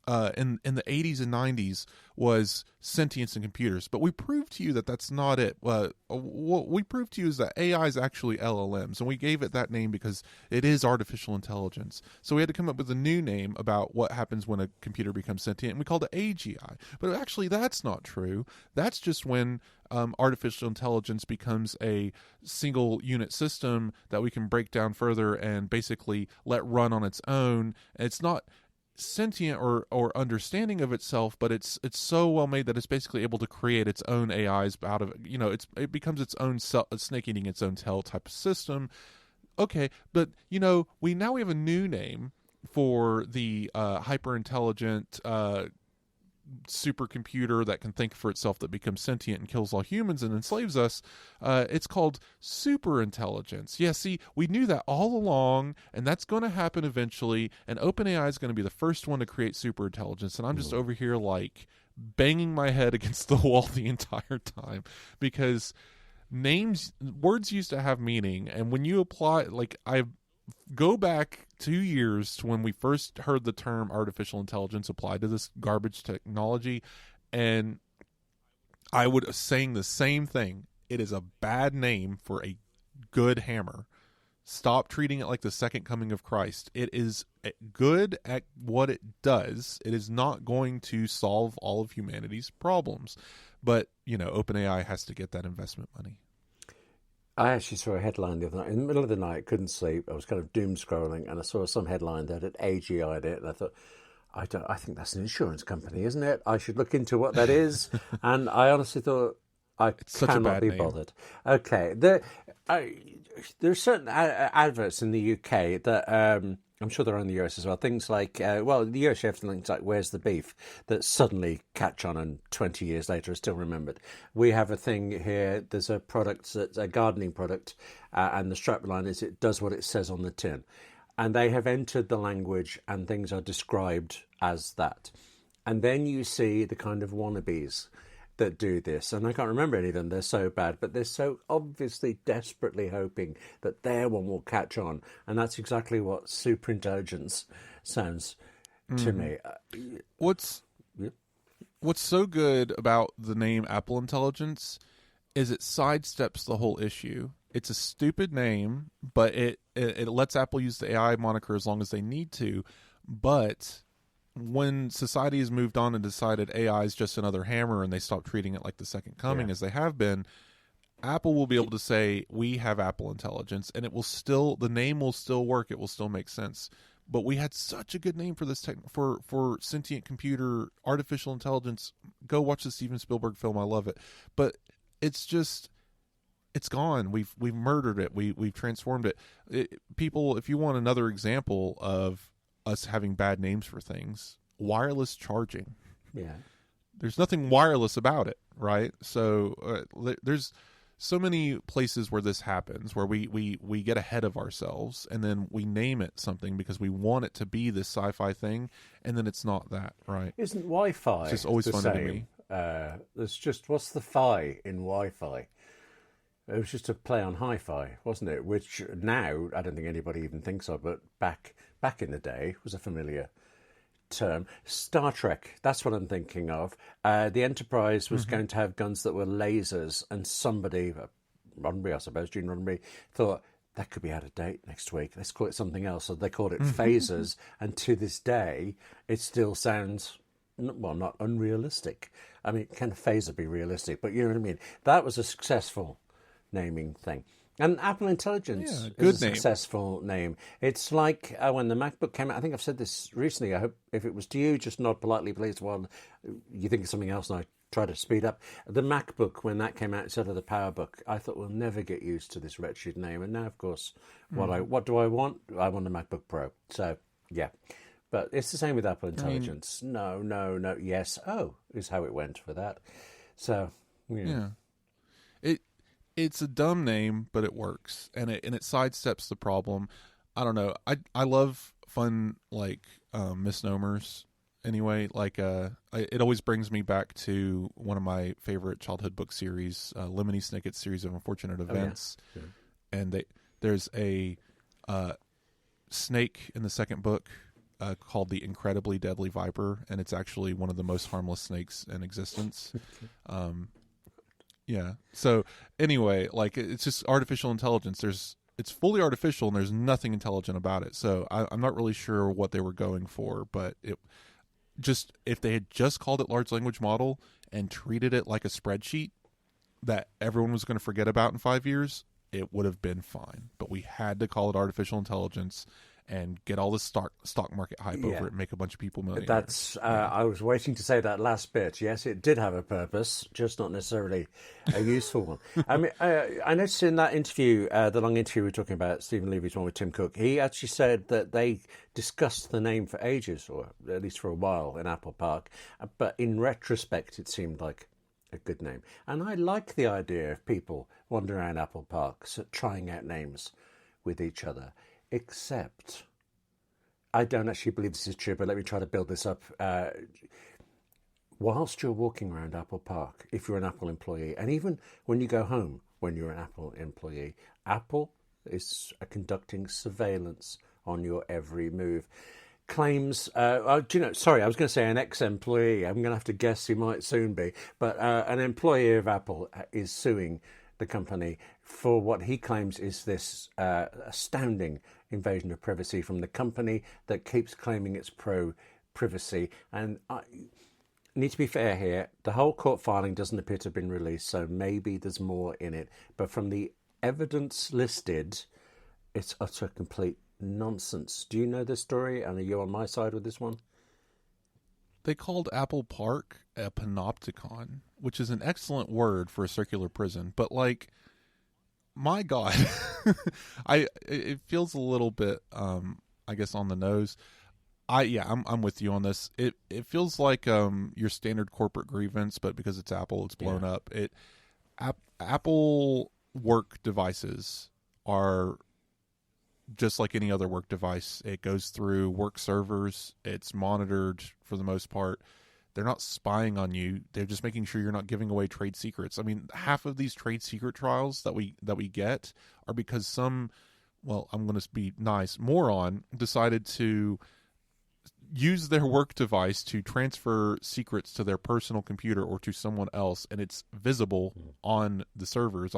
S2: in the 80s and 90s was sentience in computers, but we proved to you that that's not it. What we proved to you is that AI is actually LLMs, and we gave it that name because it is artificial intelligence. So we had to come up with a new name about what happens when a computer becomes sentient, and we called it AGI. But actually, that's not true. That's just when artificial intelligence becomes a single unit system that we can break down further and basically let run on its own. And it's not sentient or understanding of itself, but it's so well made that it's basically able to create its own AIs out of it becomes its own snake eating its own tail type of system. Okay, but we have a new name for the hyper intelligent supercomputer that can think for itself, that becomes sentient and kills all humans and enslaves us. It's called super intelligence. Yeah, see, we knew that all along, and that's going to happen eventually, and OpenAI is going to be the first one to create super intelligence, and I'm just over here like banging my head against the wall the entire time, because words used to have meaning, and when you apply, like, I go back 2 years to when we first heard the term artificial intelligence applied to this garbage technology, and I would saying the same thing. It is a bad name for a good hammer. Stop treating it like the second coming of Christ. It is good at what it does. It is not going to solve all of humanity's problems, but OpenAI has to get that investment money.
S1: I actually saw a headline the other night. In the middle of the night, couldn't sleep. I was kind of doom scrolling, and I saw some headline that had AGI'd it, and I thought, I think that's an insurance company, isn't it? I should look into what that is. And I honestly thought,
S2: it's
S1: cannot be bothered. Okay, there are certain adverts in the UK that I'm sure they're in the US as well. Things like, the US you have things like "Where's the beef?" that suddenly catch on, and 20 years later are still remembered. We have a thing here. There's a product that's a gardening product, and the strapline is "It does what it says on the tin," and they have entered the language, and things are described as that. And then you see the kind of wannabes that do this, and I can't remember any of them. They're so bad, but they're so obviously desperately hoping that their one will catch on, and that's exactly what superintelligence sounds to me.
S2: What's so good about the name Apple Intelligence is it sidesteps the whole issue. It's a stupid name, but it lets Apple use the AI moniker as long as they need to, but when society has moved on and decided AI is just another hammer and they stop treating it like the second coming as they have been, Apple will be able to say, we have Apple Intelligence, and the name will still work. It will still make sense. But we had such a good name for this for sentient computer, artificial intelligence. Go watch the Steven Spielberg film. I love it. But it's gone. We've murdered it. We've transformed it. People, if you want another example of us having bad names for things, wireless charging.
S1: Yeah.
S2: There's nothing wireless about it, right? So there's so many places where this happens, where we get ahead of ourselves, and then we name it something because we want it to be this sci-fi thing, and then it's not that, right?
S1: Isn't Wi-Fi
S2: it's just always funny to me.
S1: There's just, what's the fi in Wi-Fi? It was just a play on hi-fi, wasn't it? Which now I don't think anybody even thinks of, but back in the day was a familiar term. Star Trek, that's what I'm thinking of. The Enterprise was going to have guns that were lasers, and somebody, Roddenberry, I suppose, Gene Roddenberry, thought that could be out of date next week. Let's call it something else. So they called it phasers, and to this day, it still sounds, well, not unrealistic. I mean, can a phaser be realistic? But you know what I mean? That was a successful naming thing. And Apple Intelligence is a successful name. It's like when the MacBook came out. I think I've said this recently. I hope if it was to you, just nod politely, please, while you think of something else and I try to speed up. The MacBook, when that came out instead of the PowerBook, I thought we'll never get used to this wretched name. And now, of course, what do I want? I want a MacBook Pro. So, yeah. But it's the same with Apple Intelligence. No, yes, is how it went for that. So,
S2: yeah. It's a dumb name, but it works, and it sidesteps the problem. I don't know. I love fun, like, misnomers, anyway, like it always brings me back to one of my favorite childhood book series, Lemony Snicket's series of unfortunate events.
S1: Oh, yeah.
S2: And there's a snake in the second book called the Incredibly Deadly Viper, and it's actually one of the most harmless snakes in existence. Yeah. So anyway, like it's just artificial intelligence. It's fully artificial and there's nothing intelligent about it. So I'm not really sure what they were going for, but if they had just called it large language model and treated it like a spreadsheet that everyone was going to forget about in 5 years, it would have been fine. But we had to call it artificial intelligence and get all this stock market hype over it and make a bunch of people millionaires.
S1: That's I was waiting to say that last bit. Yes, it did have a purpose, just not necessarily a useful one. I mean, I noticed in that interview, the long interview we were talking about, Stephen Levy's one with Tim Cook, he actually said that they discussed the name for ages, or at least for a while, in Apple Park. But in retrospect, it seemed like a good name. And I like the idea of people wandering around Apple Park, trying out names with each other. Except, I don't actually believe this is true, but let me try to build this up. Whilst you're walking around Apple Park, if you're an Apple employee, and even when you go home when you're an Apple employee, Apple is conducting surveillance on your every move. Claims, sorry, I was going to say an ex-employee. I'm going to have to guess he might soon be, but an employee of Apple is suing the company for what he claims is this astounding invasion of privacy from the company that keeps claiming it's pro-privacy. And I need to be fair here, the whole court filing doesn't appear to have been released, so maybe there's more in it. But from the evidence listed, it's utter complete nonsense. Do you know this story, and are you on my side with this one?
S2: They called Apple Park a panopticon, which is an excellent word for a circular prison. But like, my God, it feels a little bit, I guess, on the nose. I'm with you on this. It feels like your standard corporate grievance, but because it's Apple, it's blown up. Apple work devices are just like any other work device. It goes through work servers. It's monitored for the most part. They're not spying on you. They're just making sure you're not giving away trade secrets. I mean, half of these trade secret trials that we get are because some, well, I'm going to be nice, moron decided to use their work device to transfer secrets to their personal computer or to someone else, and it's visible on the servers.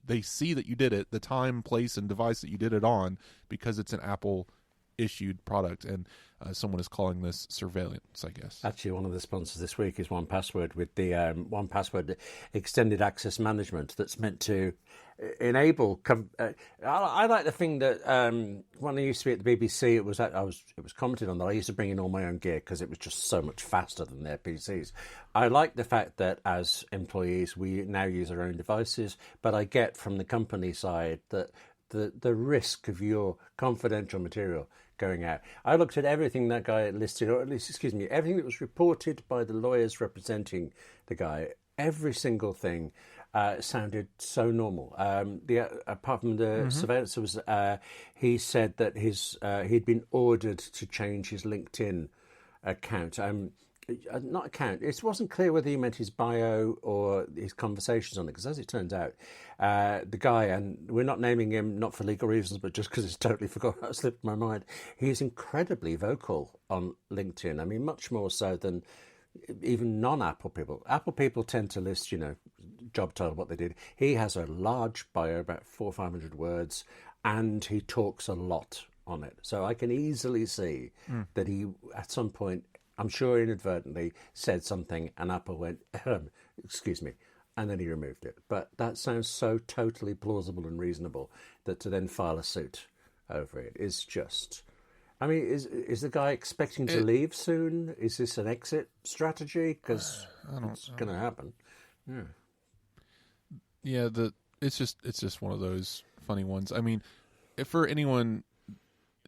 S2: They see that you did it, the time, place, and device that you did it on, because it's an Apple issued product, and someone is calling this surveillance, I guess. Actually,
S1: one of the sponsors this week is 1Password with the 1Password extended access management that's meant to enable. I like the thing that when I used to be at the BBC, it was commented on that I used to bring in all my own gear because it was just so much faster than their PCs. I like the fact that as employees we now use our own devices, but I get from the company side that the risk of your confidential material going out. I looked at everything that guy listed, or at least, everything that was reported by the lawyers representing the guy. Every single thing sounded so normal. Apart from the surveillance, was he said that he'd been ordered to change his LinkedIn account. Not account. It wasn't clear whether he meant his bio or his conversations on it, because as it turns out, the guy, and we're not naming him not for legal reasons, but just because it's totally slipped my mind, he is incredibly vocal on LinkedIn. I mean, much more so than even non-Apple people. Apple people tend to list, job title, what they did. He has a large bio, about 400 or 500 words, and he talks a lot on it. So I can easily see that he, at some point, I'm sure inadvertently said something and Apple went, excuse me, and then he removed it. But that sounds so totally plausible and reasonable that to then file a suit over it is just... I mean, is the guy expecting to leave soon? Is this an exit strategy? Because it's going to happen.
S2: Yeah, it's just one of those funny ones. I mean, if for anyone...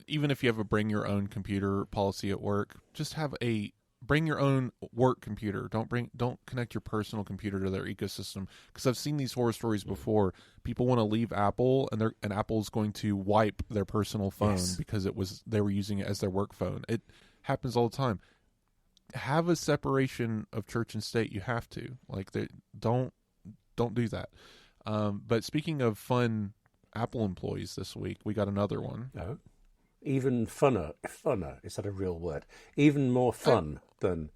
S2: Even if you have a bring your own computer policy at work, just have a bring your own work computer. Don't connect your personal computer to their ecosystem, because I've seen these horror stories before. People want to leave Apple, and Apple's going to wipe their personal phone because they were using it as their work phone. It happens all the time. have a separation of church and state. You have to don't do that. But speaking of fun Apple employees this week, we got another one.
S1: Oh, even funner. Is that a real word? Even more fun than.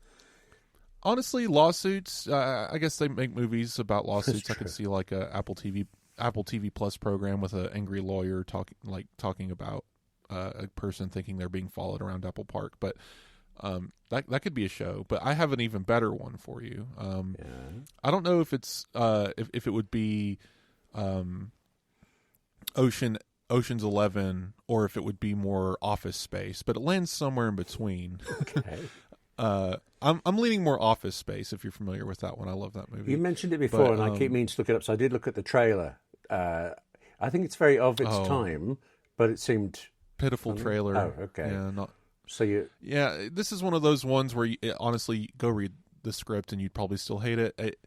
S2: Honestly, lawsuits. I guess they make movies about lawsuits. I could see like a Apple TV Plus program with an angry lawyer talking about a person thinking they're being followed around Apple Park. But that could be a show. But I have an even better one for you. I don't know if it's if it would be Ocean's 11 or if it would be more Office Space. But it lands somewhere in between.
S1: Okay.
S2: I'm leaning more Office Space, if you're familiar with that one. I love that movie.
S1: You mentioned it before, and I keep meaning to look it up. So I did look at the trailer. I think it's very of its time, but it seemed
S2: pitiful trailer.
S1: Oh, okay.
S2: Yeah, this is one of those ones where honestly go read the script and you'd probably still hate it.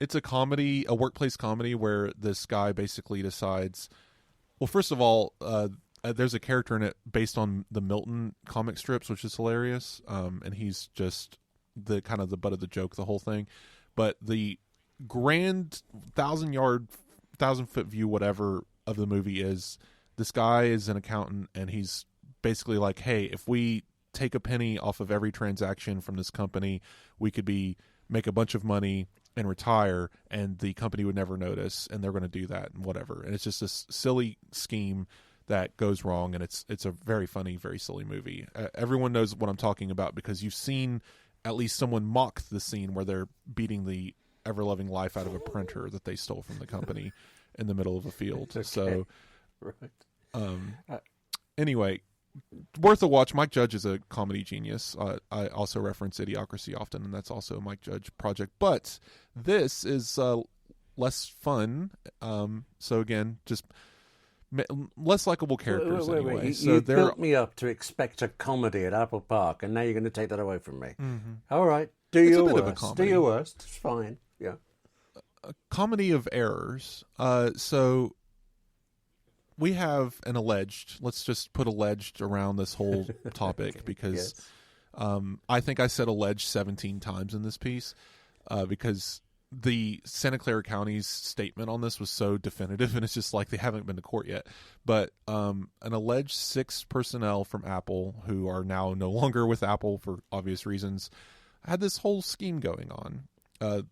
S2: It's a comedy, a workplace comedy where this guy basically decides. Well, first of all, there's a character in it based on the Milton comic strips, which is hilarious. And he's just the kind of the butt of the joke, the whole thing. But the grand 1,000-foot view, whatever, of the movie is this guy is an accountant and he's basically like, hey, if we take a penny off of every transaction from this company, we could make a bunch of money and retire, and the company would never notice, and they're going to do that and whatever. And it's just this silly scheme that goes wrong, and it's a very funny, very silly movie. Everyone knows what I'm talking about because you've seen at least someone mock the scene where they're beating the ever-loving life out of a printer that they stole from the company in the middle of a field.
S1: Okay.
S2: So,
S1: right.
S2: Anyway, worth a watch. Mike Judge is a comedy genius. I also reference Idiocracy often, and that's also a Mike Judge project. But this is less fun. So again, just less likable characters anyway.
S1: You built me up to expect a comedy at Apple Park, and now you're going to take that away from me. Mm-hmm. All right, do your worst. Do your worst. It's fine. Yeah,
S2: a comedy of errors. So we have an alleged. Let's just put alleged around this whole topic because I think I said alleged 17 times in this piece because the Santa Clara County's statement on this was so definitive, and it's just like they haven't been to court yet. But an alleged 6 personnel from Apple, who are now no longer with Apple for obvious reasons, had this whole scheme going on.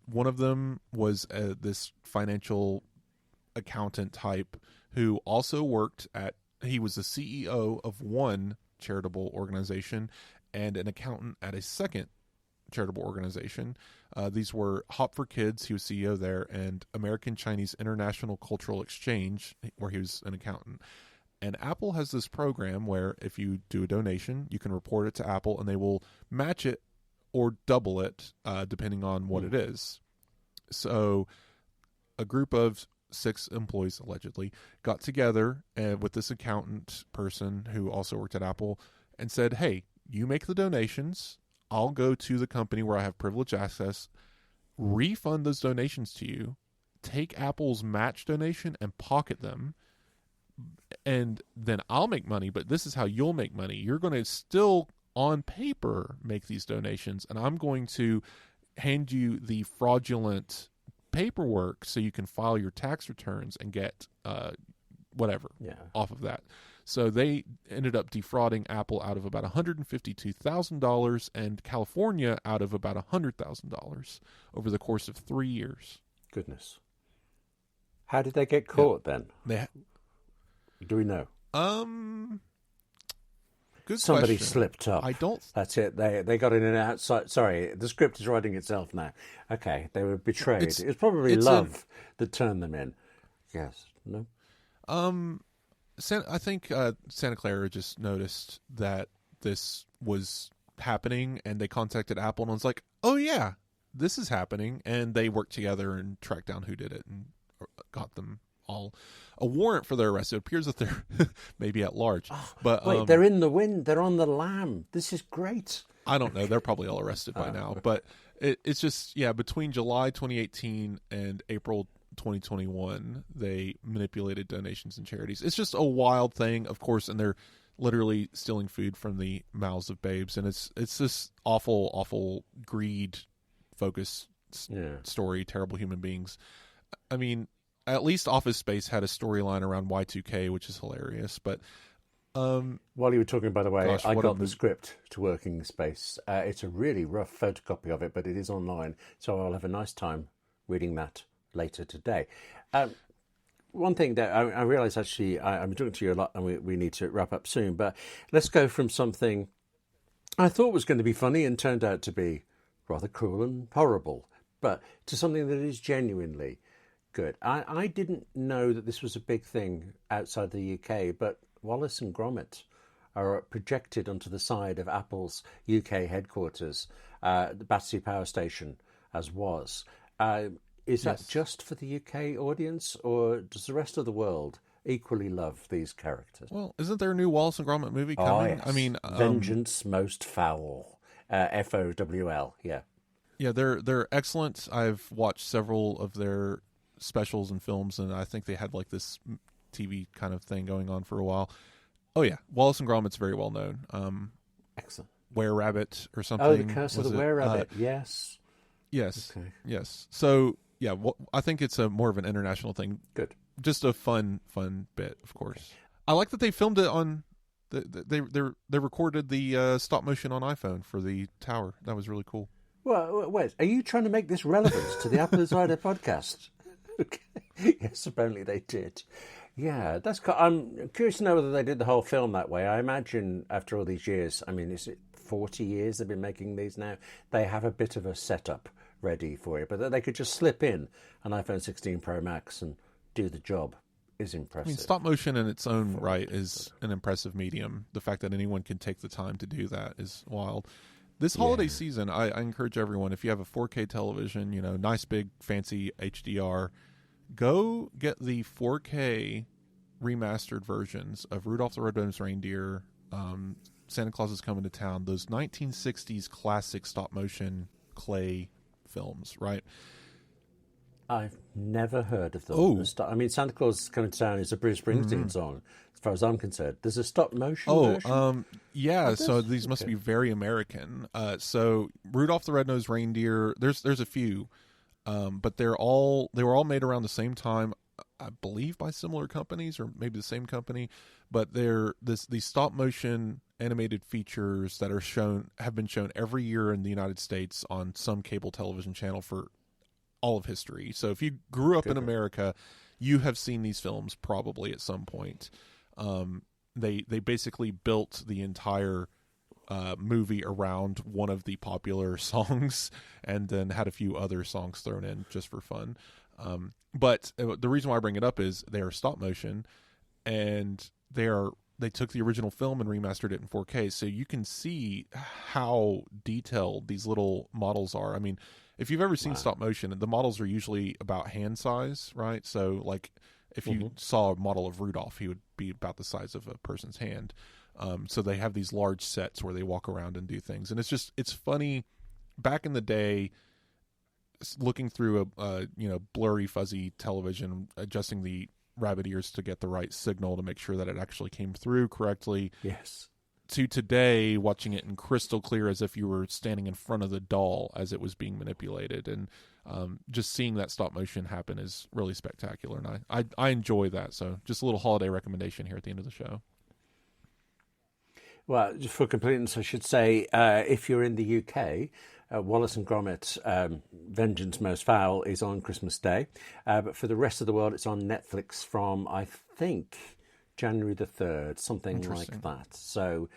S2: One of them was this financial accountant type who also worked he was the CEO of one charitable organization and an accountant at a second charitable organization. These were Hop for Kids, he was CEO there, and American Chinese International Cultural Exchange, where he was an accountant. And Apple has this program where if you do a donation, you can report it to Apple, and they will match it or double it, depending on what it is. So a group of 6 employees, allegedly, got together with this accountant person who also worked at Apple and said, hey, you make the donations, I'll go to the company where I have privileged access, refund those donations to you, take Apple's match donation and pocket them, and then I'll make money, but this is how you'll make money. You're going to still, on paper, make these donations, and I'm going to hand you the fraudulent paperwork so you can file your tax returns and get whatever off of that. So they ended up defrauding Apple out of about $152,000 and California out of about $100,000 over the course of 3 years.
S1: Goodness. How did they get caught then? Do we know?
S2: Good
S1: Somebody
S2: question.
S1: slipped up.
S2: I don't.
S1: That's it. They got in and out. Sorry, the script is writing itself now. Okay, they were betrayed. It was probably love that turned them in. Yes. No.
S2: I think Santa Clara just noticed that this was happening, and they contacted Apple and was like, "Oh yeah, this is happening," and they worked together and tracked down who did it and got them all a warrant for their arrest. It appears that they're maybe at large. But
S1: wait, they're in the wind. They're on the lam. This is great.
S2: I don't know. They're probably all arrested by now. But it's just between July 2018 and April 2021, they manipulated donations and charities. It's just a wild thing, of course, and they're literally stealing food from the mouths of babes, and it's this awful greed focused story, terrible human beings. I mean, at least Office Space had a storyline around Y2K, which is hilarious. But
S1: while you were talking, by the way,
S2: gosh,
S1: I got the script to Working Space. It's a really rough photocopy of it, but it is online, so I'll have a nice time reading that later today. One thing that I realise, actually, I'm talking to you a lot, and we need to wrap up soon, but let's go from something I thought was going to be funny and turned out to be rather cruel and horrible, but to something that is genuinely good. I didn't know that this was a big thing outside the UK, but Wallace and Gromit are projected onto the side of Apple's UK headquarters, the Battersea Power Station, as was. Is that just for the UK audience, or does the rest of the world equally love these characters?
S2: Well, isn't there a new Wallace and Gromit movie coming?
S1: Yes.
S2: I mean,
S1: Vengeance Most Foul, FOWL. Yeah,
S2: they're excellent. I've watched several of their specials and films, and I think they had like this TV kind of thing going on for a while. Oh yeah, Wallace and Gromit's very well known.
S1: Excellent.
S2: Were Rabbit or something.
S1: Oh, the Curse of the Were Rabbit. Yes.
S2: Okay. Yes. So yeah, I think it's a more of an international thing.
S1: Good.
S2: Just a fun bit, of course. I like that they filmed it on. They recorded the stop motion on iPhone for the tower. That was really cool.
S1: Well, wait, are you trying to make this relevant to the AppleInsider podcast? Okay. Yes, apparently they did. Yeah, I'm curious to know whether they did the whole film that way. I imagine after all these years, I mean, is it 40 years they've been making these now? They have a bit of a setup ready for it, but that they could just slip in an iPhone 16 Pro Max and do the job is impressive.
S2: I mean, stop motion in its own right is an impressive medium. The fact that anyone can take the time to do that is wild. This holiday season, I encourage everyone, if you have a 4K television, nice big fancy HDR, go get the 4K remastered versions of Rudolph the Red-Nosed Reindeer, Santa Claus is Coming to Town, those 1960s classic stop motion clay films, right?
S1: I've never heard of them.
S2: Oh.
S1: I mean, Santa Claus is Coming to Town is a Bruce Springsteen song, as far as I'm concerned. There's a stop motion version?
S2: Yeah, so these must be very American. So Rudolph the Red-Nosed Reindeer, there's a few, but they were all made around the same time, I believe by similar companies or maybe the same company, but they're these stop motion animated features that have been shown every year in the United States on some cable television channel for all of history. So if you grew up in America, you have seen these films probably at some point. They basically built the entire movie around one of the popular songs and then had a few other songs thrown in just for fun. But the reason why I bring it up is they are stop motion, and they took the original film and remastered it in 4K, so you can see how detailed these little models are. I mean, if you've ever seen stop motion, the models are usually about hand size, right? So, like, if you saw a model of Rudolph, he would be about the size of a person's hand. So they have these large sets where they walk around and do things, and it's funny. Back in the day, looking through a blurry, fuzzy television, adjusting the rabbit ears to get the right signal to make sure that it actually came through correctly.
S1: Yes.
S2: To today, watching it in crystal clear as if you were standing in front of the doll as it was being manipulated, and just seeing that stop motion happen is really spectacular, and I enjoy that. So just a little holiday recommendation here at the end of the show.
S1: Well, just for completeness, I should say, if you're in the UK, Wallace and Gromit, Vengeance Most Foul is on Christmas Day. But for the rest of the world, it's on Netflix from, I think, January the 3rd, something like that. So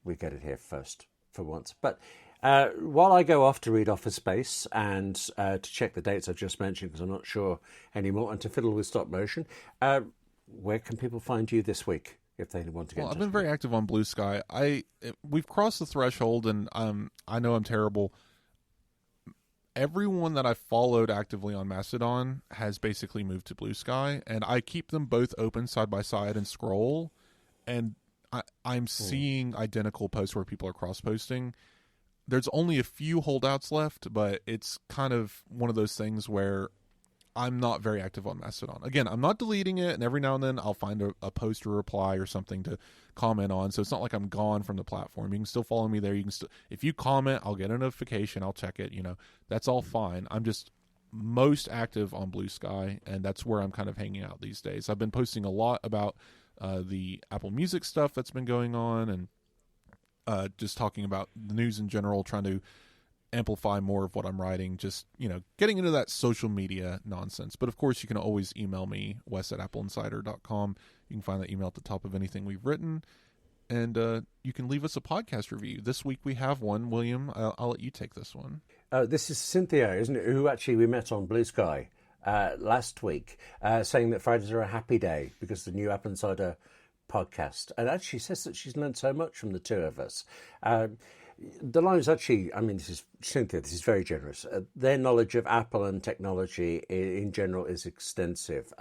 S1: we get it here first for once. But while I go off to read Office Space and to check the dates I've just mentioned, because I'm not sure anymore, and to fiddle with stop motion, where can people find you this week if they want to get in touch?
S2: I've been very active on Blue Sky. We've crossed the threshold, and I know I'm terrible. Everyone that I followed actively on Mastodon has basically moved to Blue Sky, and I keep them both open side by side and scroll, and I'm seeing identical posts where people are cross-posting. There's only a few holdouts left, but it's kind of one of those things where I'm not very active on Mastodon. Again, I'm not deleting it, and every now and then I'll find a post or reply or something to comment on. So it's not like I'm gone from the platform. You can still follow me there. You can still, if you comment, I'll get a notification. I'll check it. That's all fine. I'm just most active on Blue Sky, and that's where I'm kind of hanging out these days. I've been posting a lot about the Apple Music stuff that's been going on, and just talking about the news in general, trying to amplify more of what I'm writing, just, getting into that social media nonsense. But of course, you can always email me, wes@appleinsider.com. You can find that email at the top of anything we've written. And you can leave us a podcast review. This week we have one. William, I'll let you take this one.
S1: This is Cynthia, isn't it, who actually we met on Blue Sky last week, saying that Fridays are a happy day because of the new AppleInsider podcast. And actually says that she's learned so much from the two of us. The line is actually, this is Cynthia, this is very generous. Their knowledge of Apple and technology in general is extensive.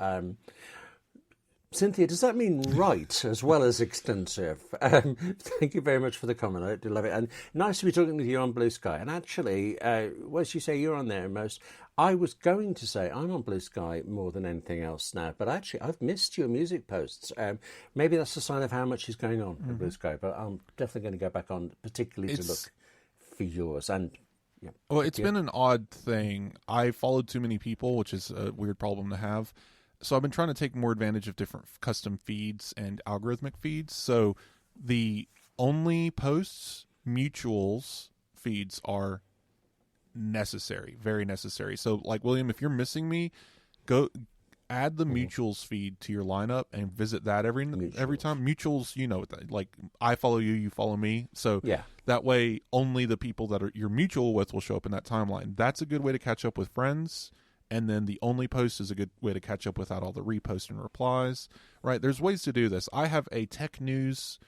S1: Cynthia, does that mean right as well as extensive? Thank you very much for the comment. I do love it. And nice to be talking with you on Blue Sky. And actually, Wes, you say you're on there most. I was going to say I'm on Blue Sky more than anything else now. But actually, I've missed your music posts. Maybe that's a sign of how much is going on on Blue Sky. But I'm definitely going to go back on, particularly to look for yours. And yeah,
S2: well, it's been an odd thing. I followed too many people, which is a weird problem to have. So I've been trying to take more advantage of different custom feeds and algorithmic feeds. So the only posts, mutuals feeds are necessary, very necessary. So like William, if you're missing me, go add the mutuals feed to your lineup and visit that every time. Mutuals, like I follow you, you follow me. So
S1: yeah,
S2: that way only the people that are you're mutual with will show up in that timeline. That's a good way to catch up with friends. And then the only post is a good way to catch up without all the reposts and replies, right? There's ways to do this. I have a tech news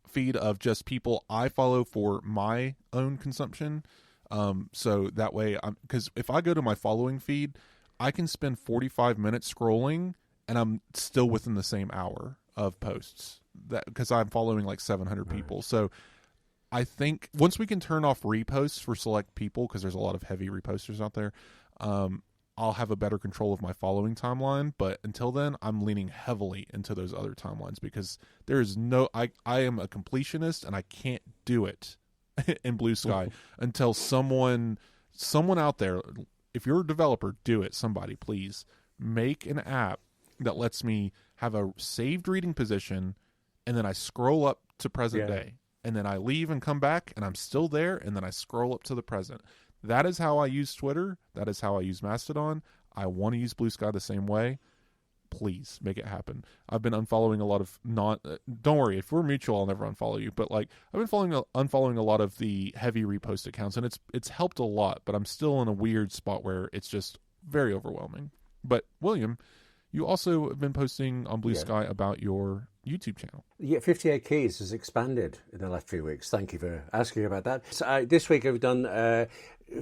S2: feed of just people I follow for my own consumption. So that way, because if I go to my following feed, I can spend 45 minutes scrolling and I'm still within the same hour of posts because I'm following like 700 people. So I think once we can turn off reposts for select people, because there's a lot of heavy reposters out there, I'll have a better control of my following timeline. But until then, I'm leaning heavily into those other timelines because there is I am a completionist and I can't do it in Blue Sky until someone out there, if you're a developer, do it. Somebody, please make an app that lets me have a saved reading position and then I scroll up to present day and then I leave and come back and I'm still there and then I scroll up to the present. That is how I use Twitter. That is how I use Mastodon. I want to use Blue Sky the same way. Please make it happen. I've been unfollowing a lot of don't worry, if we're mutual, I'll never unfollow you. But like I've been unfollowing a lot of the heavy repost accounts, and it's helped a lot. But I'm still in a weird spot where it's just very overwhelming. But William, you also have been posting on Blue Sky about your YouTube channel.
S1: Yeah, 58 Keys has expanded in the last few weeks. Thank you for asking about that. So, this week I've done,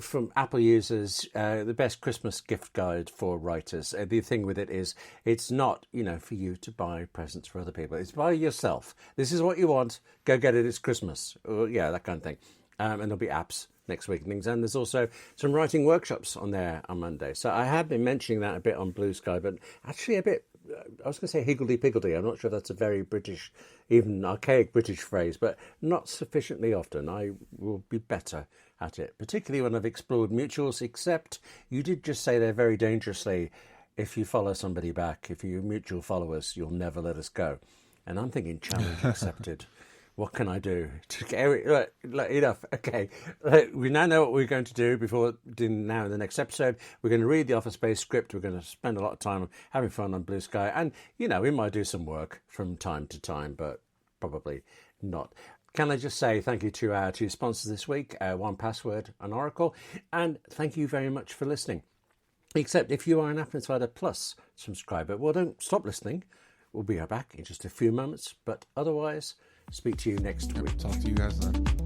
S1: from Apple users, the best Christmas gift guide for writers. The thing with it is it's not, for you to buy presents for other people. It's by yourself. This is what you want. Go get it. It's Christmas. Or, that kind of thing. And there'll be apps next week and things. And there's also some writing workshops on there on Monday. So I have been mentioning that a bit on Blue Sky, but actually a bit, I was going to say higgledy-piggledy. I'm not sure if that's a very British, even archaic British phrase, but not sufficiently often. I will be better at it, particularly when I've explored mutuals, except you did just say there very dangerously, if you follow somebody back, if you mutual follow us, you'll never let us go. And I'm thinking challenge accepted. What can I do? Enough. Okay. We now know what we're going to do in the next episode. We're going to read the Office Space script. We're going to spend a lot of time having fun on Blue Sky. And, we might do some work from time to time, but probably not. Can I just say thank you to our two sponsors this week, 1Password and Oracle. And thank you very much for listening. Except if you are an AppleInsider Plus subscriber, well, don't stop listening. We'll be back in just a few moments. But otherwise, speak to you next week.
S2: Talk to you guys then.